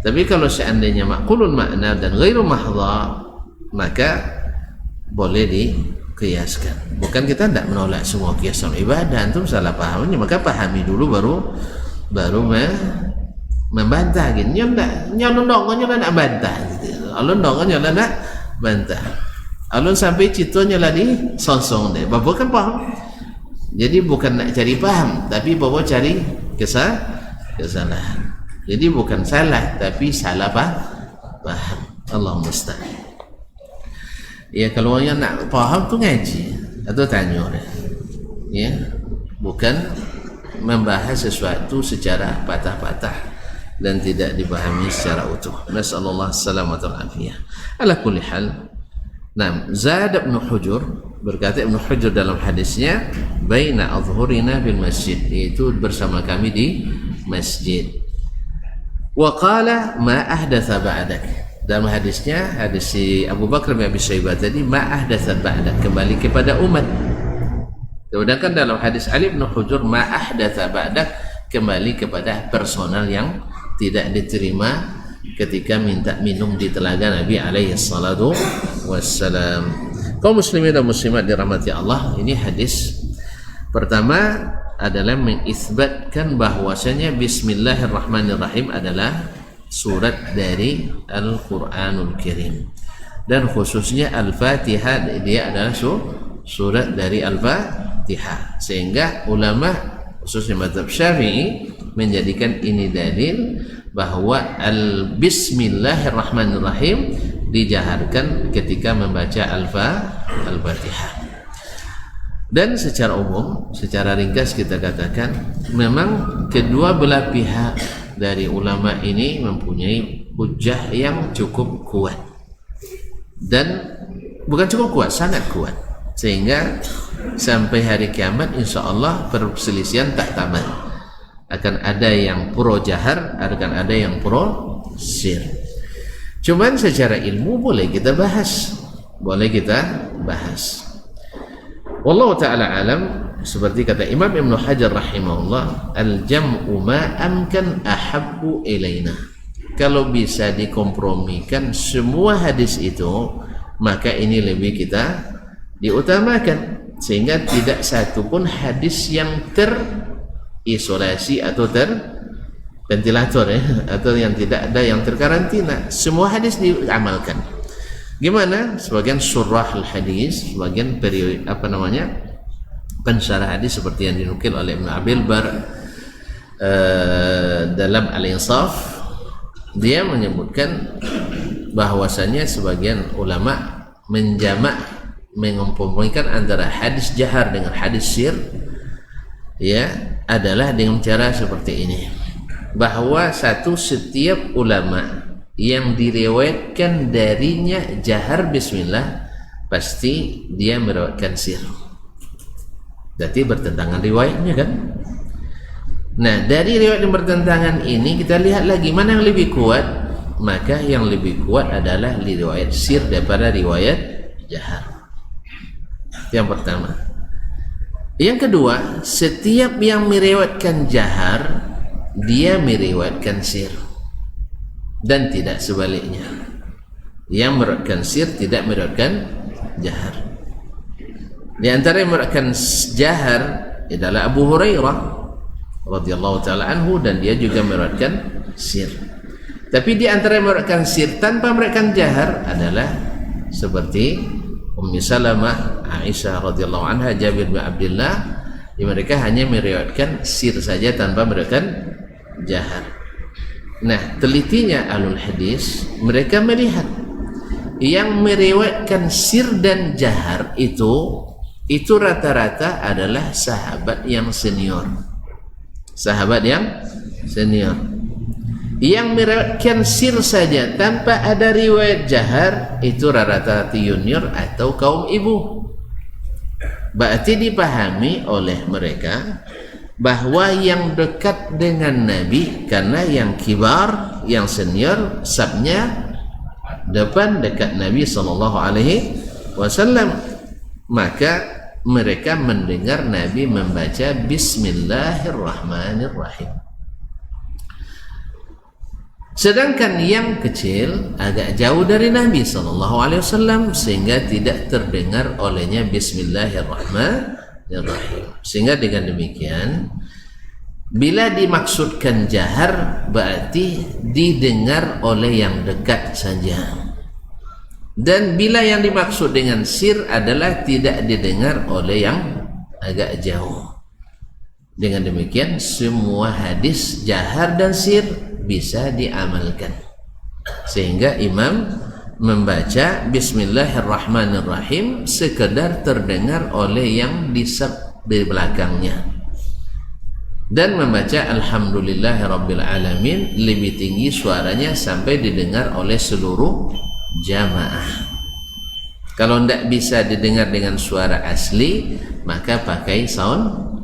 Tapi kalau seandainya ma'qulul makna dan ghairu mahdha, maka boleh dikiaskan. Bukan kita tidak menolak semua kiasan ibadah, antum salah pahamnya, maka pahami dulu baru membantah gitu. Nyolong nak bantah gitu. Alun dongonya nak bantah. Alun sampai citonya lagi sonsong deh. Bapak kan paham. Jadi bukan nak cari paham, tapi bapak cari kesalahan. Jadi bukan salah, tapi salah paham. Allah musta'an. Ya, kalau yang nak paham tu ngaji atau tanya orang. Ya, bukan membahas sesuatu secara patah-patah dan tidak dipahami secara utuh. Nasallallahu salamatan afiyah. Ala kulli hal. Nah, Zad bin Hujur berkata, Ibnu Hujur dalam hadisnya, baina adhhurina bil masjid, yaitu bersama kami di masjid. Wa qala ma ahdatha ba'dak. Dalam hadisnya, hadis si Abu Bakar bin Abi Syaibah tadi, ma ahdatsa ba'da, kembali kepada umat. Sedangkan dalam hadis Ali bin Hujur, ma ahdatsa ba'da, kembali kepada personal yang tidak diterima ketika minta minum di telaga Nabi alaihi salatu wassalam. Kaum muslimin dan muslimat dirahmati Allah, ini hadis pertama adalah mengisbatkan bahwasanya Bismillahirrahmanirrahim adalah surat dari Al-Quranul Karim, dan khususnya Al-Fatihah dia adalah surat dari Al-Fatihah, sehingga ulama khususnya mazhab Syafi'i menjadikan ini dalil bahwa Bismillahirrahmanirrahim dijaharkan ketika membaca Al-Fatihah. Dan secara umum, secara ringkas kita katakan, memang kedua belah pihak dari ulama ini mempunyai hujjah yang cukup kuat, dan bukan cukup kuat, sangat kuat, sehingga sampai hari kiamat insya Allah perselisihan tak tamat. Akan ada yang pro jahar, akan ada yang pro sir. Cuman secara ilmu boleh kita bahas, Wallahu ta'ala alam. Seperti kata Imam Ibn Hajar rahimahullah, al-jam'u ma amkan ahabbu ilaina. Kalau bisa dikompromikan semua hadis itu, maka ini lebih kita diutamakan, sehingga tidak satu pun hadis yang terisolasi atau terventilator atau yang tidak ada yang terkarantina. Semua hadis diamalkan. Gimana? Sebagian surah al-hadis, sebagian pensyarah hadis seperti yang dinukil oleh Ibn Abil Bar dalam Al-Insaf, dia menyebutkan bahwasanya sebagian ulama mengumpulkan antara hadis jahar dengan hadis sir, ya, adalah dengan cara seperti ini, bahwa setiap ulama yang diriwayatkan darinya jahar bismillah, pasti dia meriwayatkan sir. Berarti bertentangan riwayatnya kan? Nah, dari riwayat yang bertentangan ini kita lihat lagi mana yang lebih kuat. Maka yang lebih kuat adalah riwayat sir daripada riwayat jahar. Yang pertama. Yang kedua, setiap yang meriwayatkan jahar, dia meriwayatkan sir, dan tidak sebaliknya. Yang meriwayatkan sir tidak meriwayatkan jahar. Di antara yang meriwayatkan jahar adalah Abu Hurairah radhiyallahu taala anhu, dan dia juga meriwayatkan sir. Tapi di antara yang meriwayatkan sir tanpa meriwayatkan jahar adalah seperti Ummi Salamah, Aisyah radhiyallahu anha, Jabir bin Abdullah. Mereka hanya meriwayatkan sir saja tanpa meriwayatkan jahar. Nah, telitinya ahlul hadis, mereka melihat yang meriwayatkan sir dan jahar itu rata-rata adalah sahabat yang senior. Yang meriwayatkan sir saja tanpa ada riwayat jahar itu rata-rata junior atau kaum ibu. Berarti dipahami oleh mereka bahwa yang dekat dengan Nabi, karena yang kibar, yang senior, sabnya depan dekat Nabi SAW, maka mereka mendengar Nabi membaca Bismillahirrahmanirrahim. Sedangkan yang kecil agak jauh dari Nabi SAW, sehingga tidak terdengar olehnya Bismillahirrahmanirrahim. Sehingga dengan demikian, bila dimaksudkan jahar berarti didengar oleh yang dekat saja, dan bila yang dimaksud dengan sir adalah tidak didengar oleh yang agak jauh. Dengan demikian semua hadis jahar dan sir bisa diamalkan, sehingga imam membaca Bismillahirrahmanirrahim sekedar terdengar oleh yang di belakangnya, dan membaca Alhamdulillahirrabbilalamin lebih tinggi suaranya sampai didengar oleh seluruh jamaah. Kalau tidak bisa didengar dengan suara asli, maka pakai sound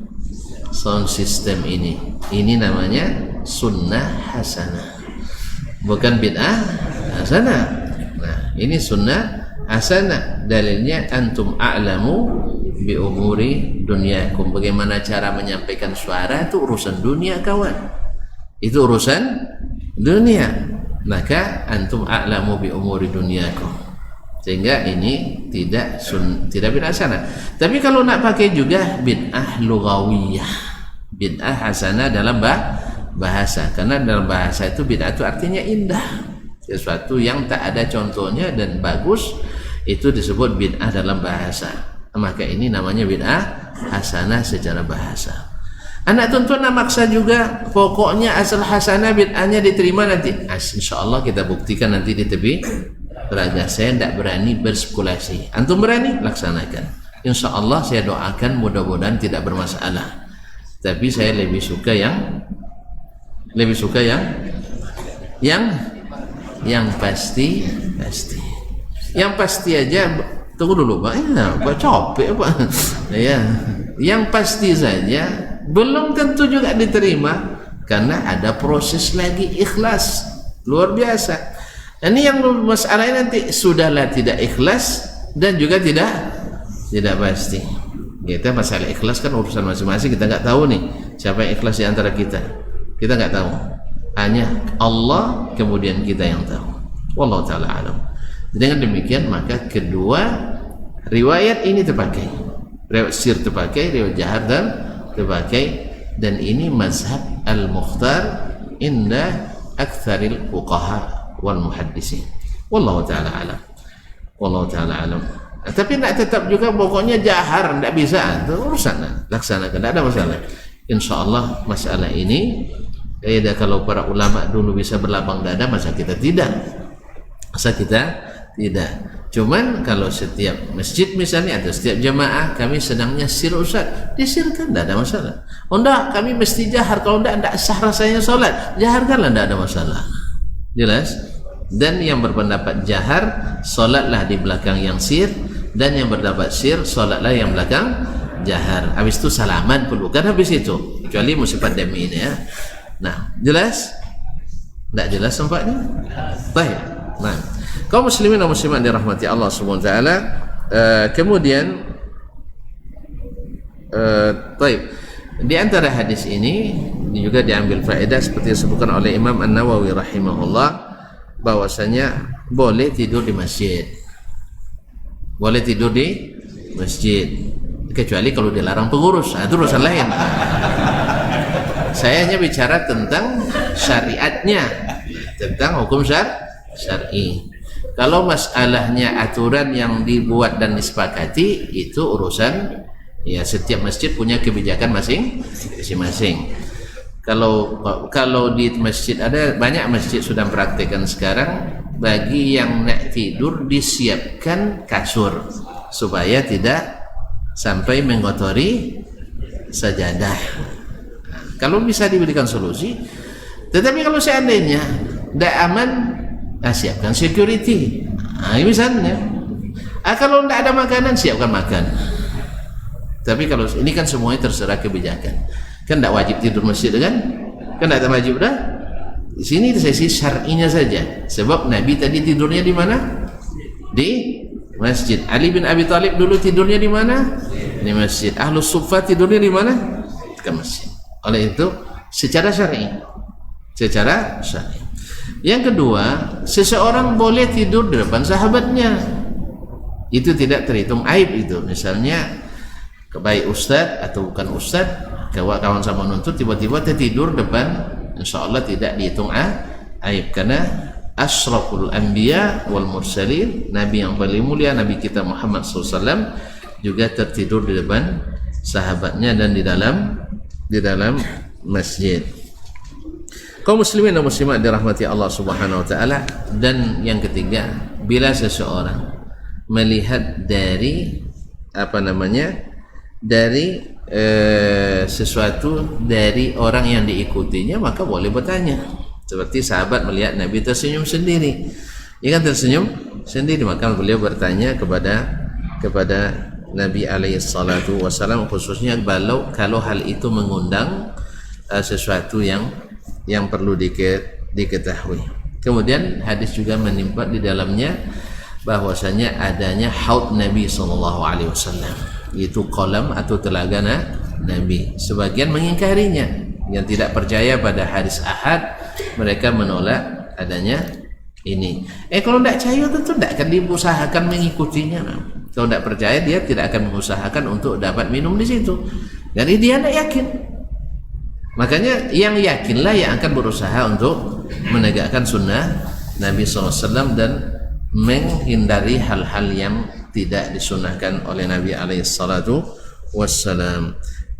system ini. Ini namanya sunnah hasanah, bukan bid'ah hasanah. Nah, ini sunnah hasanah. Dalilnya antum a'lamu bi umuri dunyakum. Bagaimana cara menyampaikan suara itu urusan dunia, kawan. Itu urusan dunia. Maka antum a'lamu bi umuri dunyakum. Sehingga ini tidak bid'ah hasanah. Tapi kalau nak pakai juga bid'ah lughawiyah. Bid'ah hasanah dalam bahasa. Karena dalam bahasa itu bid'ah itu artinya indah. Sesuatu yang tak ada contohnya dan bagus, itu disebut bid'ah dalam bahasa. Maka ini namanya bid'ah hasanah secara bahasa. Anak tuntun nak maksa juga, pokoknya asal hasanah bid'ahnya diterima nanti. Insyaallah kita buktikan nanti di tepi telaga. Saya tidak berani berspekulasi. Antum berani? Laksanakan. Insyaallah saya doakan mudah-mudahan tidak bermasalah. Tapi saya lebih suka yang pasti. Yang pasti aja. Tunggu dulu Pak. Pak capek Pak. Ya. Yang pasti saja belum tentu juga diterima karena ada proses lagi ikhlas luar biasa. Ini yang masalahnya nanti sudahlah tidak ikhlas dan juga tidak pasti. Kita masalah ikhlas kan urusan masing-masing, kita nggak tahu nih siapa yang ikhlas di antara kita nggak tahu. Hanya Allah kemudian kita yang tahu. Wallahu ta'ala alam. Dengan demikian maka kedua riwayat ini terpakai, riwayat sir terpakai, riwayat jahar dan terpakai, dan ini mazhab al-mukhtar inda aktsaril fuqaha wal muhaddisin. Wallahu ta'ala alam. Wallahu ta'ala alam. Tapi nak tetap juga pokoknya jahar tidak bisa, itu urusan laksanakan, tidak ada masalah. Insyaallah masalah ini kalau para ulama dulu bisa berlapang dada, masa kita tidak? Cuman kalau setiap masjid misalnya atau setiap jamaah kami sedangnya sir Ustaz, disirkan, tidak ada masalah. Oh enggak, kami mesti jahar, kalau enggak sah rasanya sholat, jaharkanlah, tidak ada masalah. Jelas? Dan yang berpendapat jahar, sholatlah di belakang yang sir, dan yang berpendapat sir, sholatlah yang belakang jahar. Habis itu salaman pun bukan habis itu, kecuali musibah demi ini ya. Nah, jelas? Tidak jelas nampaknya? Baik. Nah, kaum muslimin dan muslimat dirahmati Allah Subhanahu wa taala, kemudian baik, di antara hadis ini juga diambil faedah seperti disebutkan oleh Imam An-Nawawi rahimahullah, bahwasanya boleh tidur di masjid. Boleh tidur di masjid kecuali kalau dilarang pengurus. Itu urusan lain. Saya hanya bicara tentang syariatnya, tentang hukum syar'i. Kalau masalahnya aturan yang dibuat dan disepakati, itu urusan ya setiap masjid punya kebijakan masing-masing. Kalau di masjid, ada banyak masjid sudah mempraktikkan sekarang, bagi yang nak tidur disiapkan kasur supaya tidak sampai mengotori sajadah. Kalau bisa diberikan solusi. Tetapi kalau seandainya tidak aman, siapkan security. Misalnya, kalau tidak ada makanan, siapkan makan. Tapi kalau ini kan semuanya terserah kebijakan. Kan tidak wajib tidur masjid kan? Kan tidak wajib dah. Di sini sesi syar'inya saja. Sebab Nabi tadi tidurnya di mana? Di masjid. Ali bin Abi Thalib dulu tidurnya di mana? Di masjid. Ahlus Suffah tidurnya di mana? Di masjid. Oleh itu secara syar'i. Yang kedua, seseorang boleh tidur di depan sahabatnya. Itu tidak terhitung aib itu. Misalnya baik ustaz atau bukan ustaz, kawan sama nuntut tiba-tiba tertidur depan, insyaallah tidak dihitung aib, karena asyraful anbiya wal mursalin, nabi yang paling mulia, nabi kita Muhammad SAW juga tertidur di depan sahabatnya dan di dalam masjid. Kaum muslimin dan muslimat dirahmati Allah Subhanahu wa taala. Dan yang ketiga, bila seseorang melihat dari sesuatu dari orang yang diikutinya, maka boleh bertanya. Seperti sahabat melihat Nabi tersenyum sendiri, ya kan, tersenyum sendiri, maka beliau bertanya kepada Nabi alaihi salatu wasallam, khususnya kalau hal itu mengundang sesuatu yang perlu diketahui. Kemudian hadis juga menimpa di dalamnya bahwasanya adanya haud Nabi SAW, yaitu kolam atau telaga Nabi. Sebagian mengingkarinya, yang tidak percaya pada hadis ahad, mereka menolak adanya ini. Kalau tidak percaya tentu tidak akan diusahakan mengikutinya. Kalau tidak percaya dia tidak akan mengusahakan untuk dapat minum di situ. Jadi dia tidak yakin. Makanya yang yakinlah yang akan berusaha untuk menegakkan sunnah Nabi SAW dan menghindari hal-hal yang tidak disunahkan oleh Nabi SAW.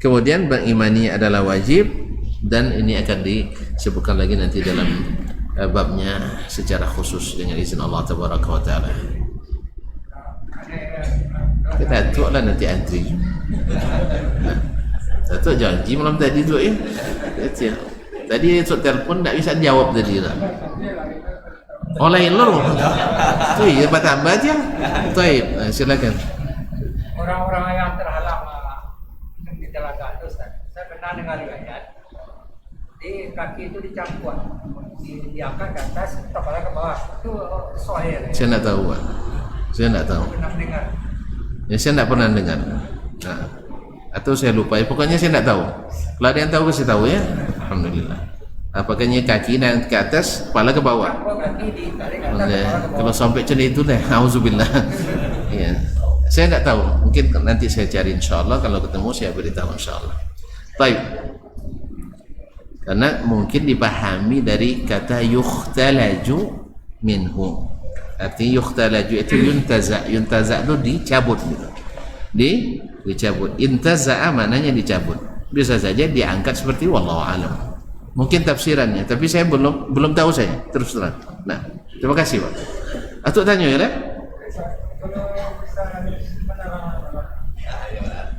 Kemudian mengimani adalah wajib, dan ini akan disebutkan lagi nanti dalam babnya secara khusus dengan izin Allah Tabaraka wa Ta'ala. Kita tuh lah nanti antri. Datuk janji malam tadi tu ya. Tadi Datuk telefon tak bisa jawab tadi lah. Oh lain lo. Tu ya tambah aja. Baik, silakan. Orang-orang yang terhalang di telaga itu, saya pernah dengar riwayat di kaki itu dicampur, diangkat ke atas, kepala ke bawah. Itu sahih. Saya nak tahu. Saya nak tahu. Pernah dengar. Ya saya tak pernah dengar. Nah, atau saya lupa. Pokoknya saya tak tahu. Kalau ada yang tahu kasih tahu ya. Alhamdulillah. Apakah kaki naik ke atas, kepala ke bawah? Kaki ditarik ke atas, kepala ke bawah. Kalau sampai macam itu deh, auzubillah. Ya. Saya tak tahu. Mungkin nanti saya cari insyaallah, kalau ketemu saya beritahu insyaallah. Baik. Karena mungkin dipahami dari kata yukhtalaju minhu. Artinya yukhtalaju itu yuntaza. Yuntaza itu dicabut gitu. Dicabut. Intaza'a maknanya dicabut. Bisa saja diangkat seperti wallahu alam. Mungkin tafsirannya, tapi saya belum tahu saya, terus terang. Nah, terima kasih Pak. Atuk tanya ya, Leh?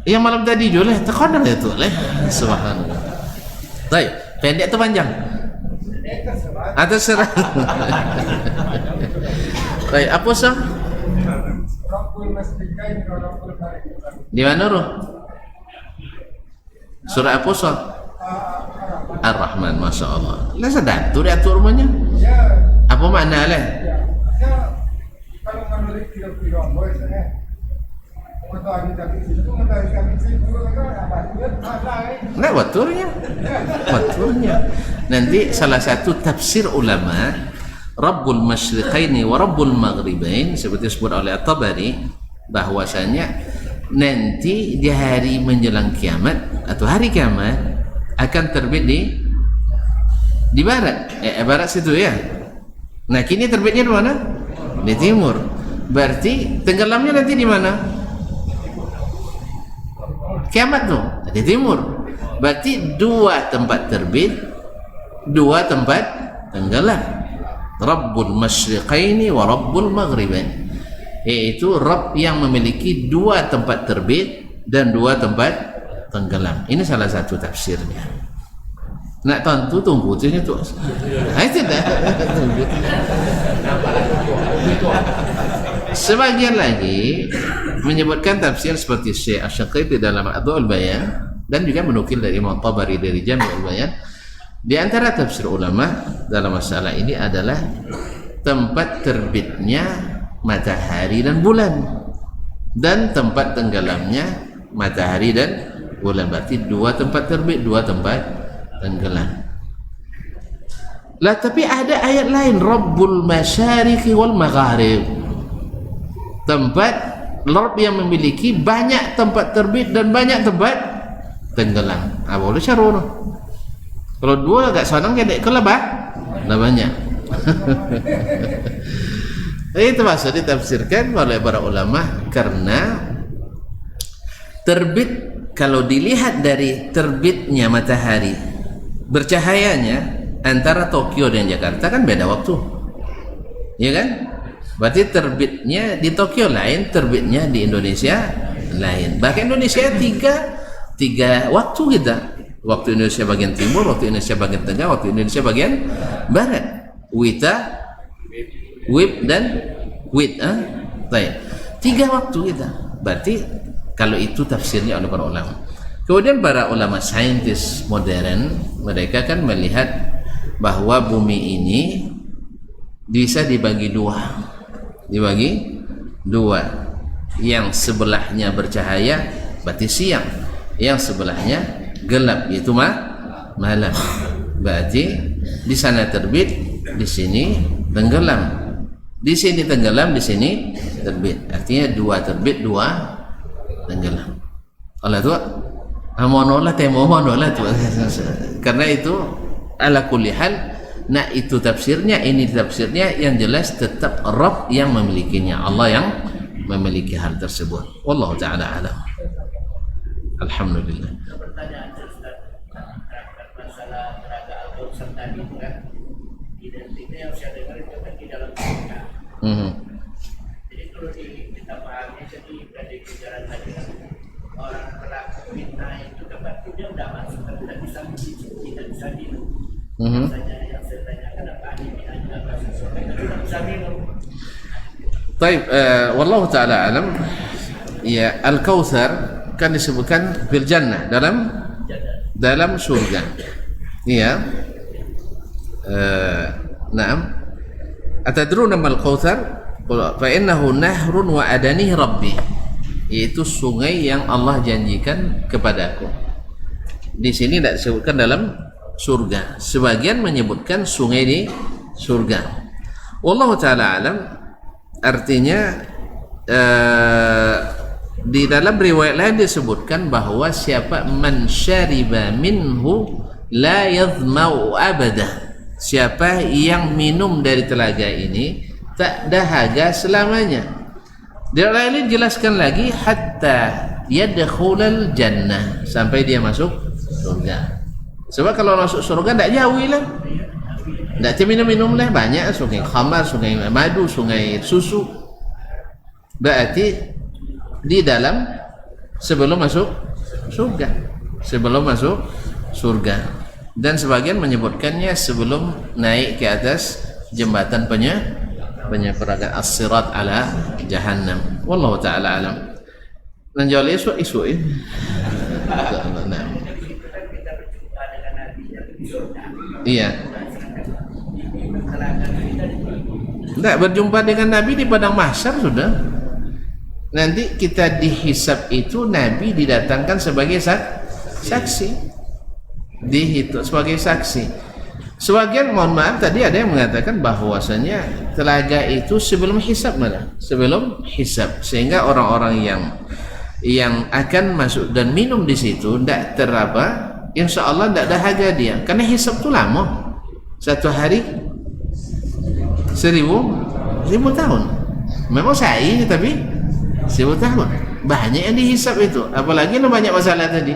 Yang malam tadi juga Leh, terkadang itu Leh. Subhanallah. Baik, pendek atau panjang? Atau serah? Baik, apa sah? Di mana Roh? Surah apa sah? Ar-Rahman, Masya Allah. Lah sedang tu dia atur rumahnya. Apa makna lah? Kalau menurut kira-kira Nah, waturnya. Nanti salah satu tafsir ulama Rabbul Masyriqaini wa Rabbul Maghribain, seperti disebut oleh At-Tabari, bahwasanya nanti di hari menjelang kiamat atau hari kiamat akan terbit di barat, barat situ ya. Nah, kini terbitnya di mana? Di timur. Berarti tenggelamnya nanti di mana? Kiamat tuh di timur. Berarti dua tempat terbit, dua tempat tenggelam. Rabbul Masyriqaini wa Rabbul Maghribain, yaitu Rabb yang memiliki dua tempat terbit dan dua tempat tenggelam. Ini salah satu tafsirnya. Nak tentu tunggu tu tu. Itu dah. Sebagian lagi menyebutkan tafsir seperti Syekh Asy-Syanqiti dalam Adwa'ul Bayan, dan juga menukil dari Imam Tabari dari Jami'ul Bayan. Di antara tafsir ulama dalam masalah ini adalah tempat terbitnya matahari dan bulan, dan tempat tenggelamnya matahari dan bulan. Berarti dua tempat terbit, dua tempat tenggelam. Lah tapi ada ayat lain, Rabbul Masyariqi wal Magharib, tempat Rabb yang memiliki banyak tempat terbit dan banyak tempat tenggelam. Boleh carono. Kalau dua agak senang jadi kelebah, dah banyak. Itu maksud ditafsirkan oleh para ulama karena terbit, kalau dilihat dari terbitnya matahari, bercahayanya antara Tokyo dan Jakarta kan beda waktu, ya kan? Berarti terbitnya di Tokyo lain, terbitnya di Indonesia lain. Bahkan Indonesia tiga waktu kita. Waktu Indonesia bagian timur, waktu Indonesia bagian tengah, waktu Indonesia bagian barat. Wita, Wib dan Wit. Baik. Tiga waktu kita. Berarti kalau itu tafsirnya oleh para ulama. Kemudian para ulama saintis modern, mereka kan melihat bahwa bumi ini bisa dibagi dua. Yang sebelahnya bercahaya berarti siang, yang sebelahnya gelap yaitu malam. Berarti di sana terbit, di sini tenggelam. Di sini tenggelam, di sini terbit. Artinya dua terbit, dua tenggelam. Oleh itu monolah temo monolah tu. Karena itu ala kulli hal, nah itu tafsirnya, ini tafsirnya, yang jelas tetap Rabb yang memilikinya, Allah yang memiliki hal tersebut. Wallahu taala alam. Alhamdulillah. Pertanyaan Ustaz, masalah tenaga al-Kautsar tadi itu kan identiknya yang saya dengar itu kan di dalam surga. Jadi kalau kita pahami, jadi dari kejaran tadi kan orang pelaku fitnah itu kan berarti dia tidak masuk, tidak bisa mencicip, tidak bisa minum. Misalnya yang saya tanyakan apa ini juga masuk surga, tidak bisa minum. Baik, wallahu taala alam. Ya, al-Kautsar kan disebutkan fil jannah, dalam surga. Iya. Naam. Atadruna mal Kautsar? Fa innahu nahrun wa adani rabbi. Yaitu sungai yang Allah janjikan kepadaku. Di sini tidak disebutkan dalam surga. Sebagian menyebutkan sungai di surga. Wallahu taala alam. Artinya di dalam riwayat lain disebutkan bahwa siapa man syariba minhu la yadhma'u abada, siapa yang minum dari telaga ini tak dahaga selamanya. Di lain jelaskan lagi hatta yadkhulal jannah, sampai dia masuk surga. Sebab kalau masuk surga tidak jauh lah, tidak minum lah, banyak sungai khamar, sungai madu, sungai susu. Berarti di dalam sebelum masuk surga, dan sebagian menyebutkannya sebelum naik ke atas jembatan penyeberangan as-sirat ala jahannam. Wallahu taala alam. Dan jawab isu ini. Iya. Tidak berjumpa dengan Nabi di padang mahsyar sudah. Nanti kita dihisab itu Nabi didatangkan sebagai saksi, dihitung sebagai saksi. Sebagian, mohon maaf, tadi ada yang mengatakan bahwasanya telaga itu sebelum hisab, malah sebelum hisab, sehingga orang-orang yang akan masuk dan minum di situ tidak teraba, insya Allah tidak dahaga dia, karena hisab itu lama, satu hari 1000 tahun. Memang saya tapi 1000 tahun banyak yang dihisab itu, apalagi banyak masalah tadi.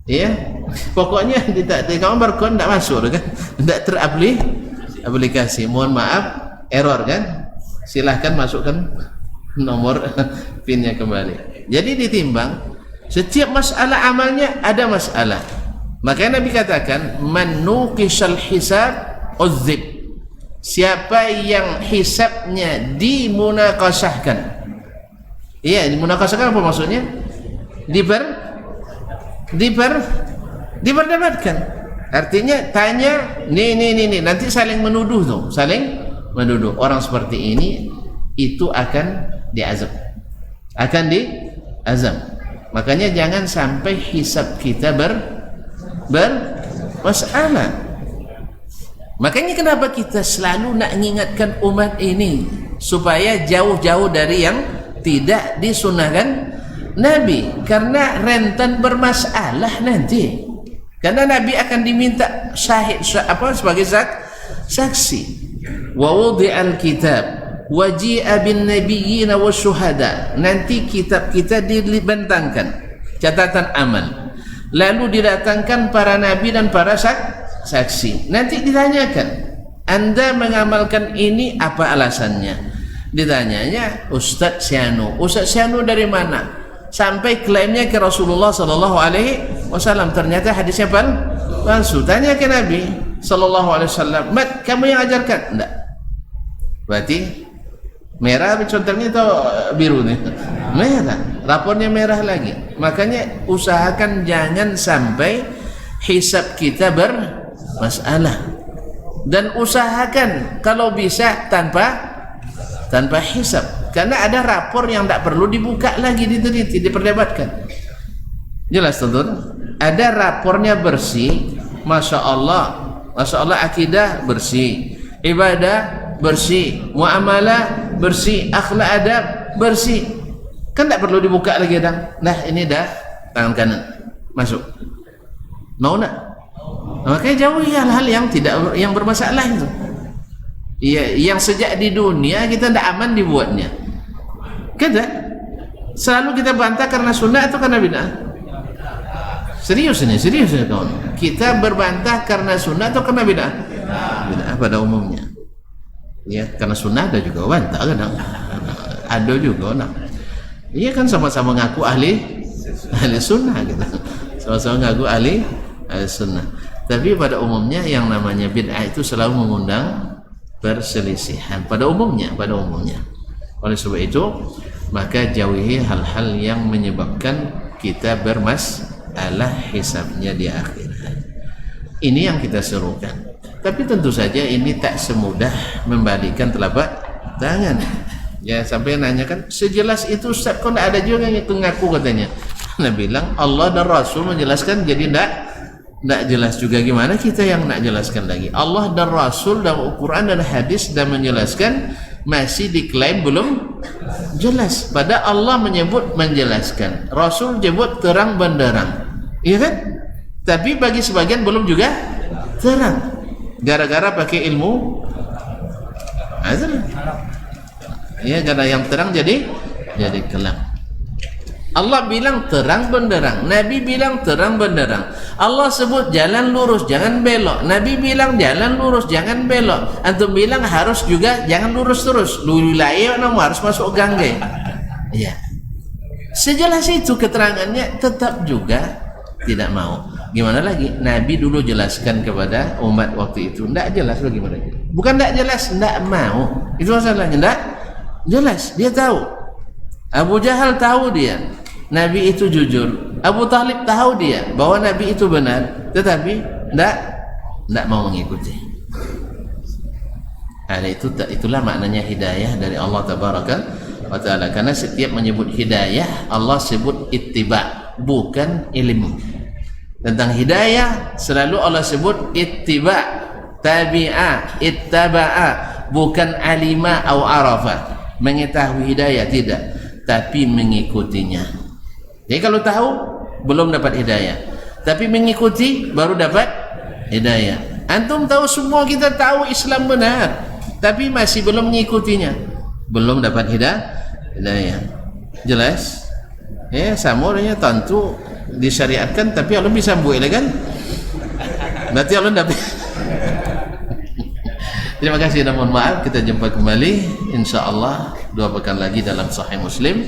Ya, pokoknya di kamar berkon tidak masuk kan, tidak teraplikasi. Mohon maaf, error kan. Silahkan masukkan nomor pinnya kembali. Jadi ditimbang setiap masalah amalnya ada masalah. Makanya Nabi katakan man nuqishal hisab uzib. Siapa yang hisabnya dimunaqashahkan. Iya, dimunaqashahkan apa maksudnya? Diperdebatkan. Artinya tanya, nih, nanti saling menuduh tuh, saling menuduh. Orang seperti ini itu akan diazab. Makanya jangan sampai hisab kita bermasalah. Makanya kenapa kita selalu nak mengingatkan umat ini supaya jauh-jauh dari yang tidak disunahkan Nabi, karena rentan bermasalah nanti. Karena Nabi akan diminta syahid sebagai saksi. Wa wudi'al kitab wa ji'a bin nabiyyin wasyuhada. Nanti kitab kita dibentangkan, catatan amal. Lalu didatangkan para nabi dan para saksi. Nanti ditanyakan, Anda mengamalkan ini apa alasannya? Ditanyanya Ustaz Syanu dari mana? Sampai klaimnya ke Rasulullah sallallahu alaihi wasallam, ternyata hadisnya palsu. Tanya ke Nabi sallallahu alaihi wasallam, "Mat, kamu yang ajarkan?" Enggak. Berarti merah contohnya atau biru nih? Merah. Rapornya merah lagi. Makanya usahakan jangan sampai hisab kita bermasalah. dan usahakan kalau bisa tanpa hisab, karena ada rapor yang tak perlu dibuka lagi, diteliti, diperdebatkan. Jelas tonton, ada rapornya bersih, masya Allah akidah bersih, ibadah bersih, muamalah bersih, akhlak adab bersih, kan tak perlu dibuka lagi dah. Nah ini dah tangan kanan masuk, mau nak? Makanya jauhi hal-hal yang bermasalah itu. Iya, yang sejak di dunia kita tidak aman dibuatnya. Kada selalu kita bantah karena sunnah atau karena bid'ah? Serius ini kawan. Kita berbantah karena sunnah atau karena bid'ah? Bid'ah pada umumnya. Ya, karena sunnah ada juga bantah kadang. Ada juga nak. Iya kan sama-sama ngaku ahli sunnah gitu. Sama-sama ngaku ahli sunnah. Tapi pada umumnya yang namanya bid'ah itu selalu mengundang perselisihan pada umumnya. Oleh sebab itu maka jauhi hal-hal yang menyebabkan kita bermasalah hisabnya di akhirat. Ini yang kita serukan. Tapi tentu saja ini tak semudah membalikan telapak tangan. Ya, sampai nanya kan, sejelas itu Ustaz, kok ada juga yang ngaku katanya. Nah bilang Allah dan Rasul menjelaskan, jadi tidak jelas juga. Gimana kita yang nak jelaskan lagi? Allah dan Rasul dalam Al-Quran dan hadis sudah menjelaskan, masih diklaim belum jelas. Pada Allah menyebut menjelaskan, Rasul menyebut terang benderang, iya kan? Tapi bagi sebagian belum juga terang, gara-gara pakai ilmu azan. Ya, karena yang terang jadi kelam. Allah bilang terang benderang, Nabi bilang terang benderang. Allah sebut jalan lurus, jangan belok. Nabi bilang jalan lurus, jangan belok. Antum bilang harus juga jangan lurus terus. Wilayah namun harus masuk gang deh. Iya. Sejelas itu keterangannya tetap juga tidak mau. Gimana lagi? Nabi dulu jelaskan kepada umat waktu itu, tidak jelas bagaimana? Bukan tidak jelas, tidak mau. Itu masalahnya, tidak jelas. Dia tahu. Abu Jahal tahu dia Nabi itu jujur. Abu Talib tahu dia bahwa Nabi itu benar, tetapi tidak mau mengikuti. Ada itulah maknanya hidayah dari Allah Tabaraka wa Ta'ala. Karena setiap menyebut hidayah, Allah sebut ittiba, bukan ilmu. Tentang hidayah selalu Allah sebut ittiba, tabi'a, ittaba'a, bukan alima atau arafa, mengetahui hidayah, tidak, tapi mengikutinya. Jadi kalau tahu belum dapat hidayah, tapi mengikuti baru dapat hidayah. Antum tahu, semua kita tahu Islam benar, tapi masih belum mengikutinya, belum dapat hidayah. Jelas? Ya, samurnya tentu disyariatkan, tapi Allah bisa buat kan? Berarti Allah dapat. Terima kasih dan mohon maaf. Kita jumpa kembali insyaallah 2 pekan lagi dalam Sahih Muslim.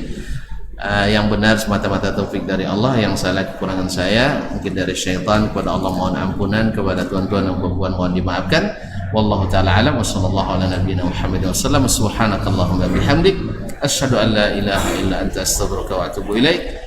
Yang benar semata-mata taufik dari Allah, yang salah kekurangan saya mungkin dari syaitan. Kepada Allah mohon ampunan, kepada tuan-tuan dan puan-puan mohon dimaafkan. Wallahu taala alam wa sallallahu ala nabiyyina Muhammad wa sallam. Subhanakallahumma bihamdik asyhadu an la ilaha illa anta astaghfiruka wa atubu ilaik.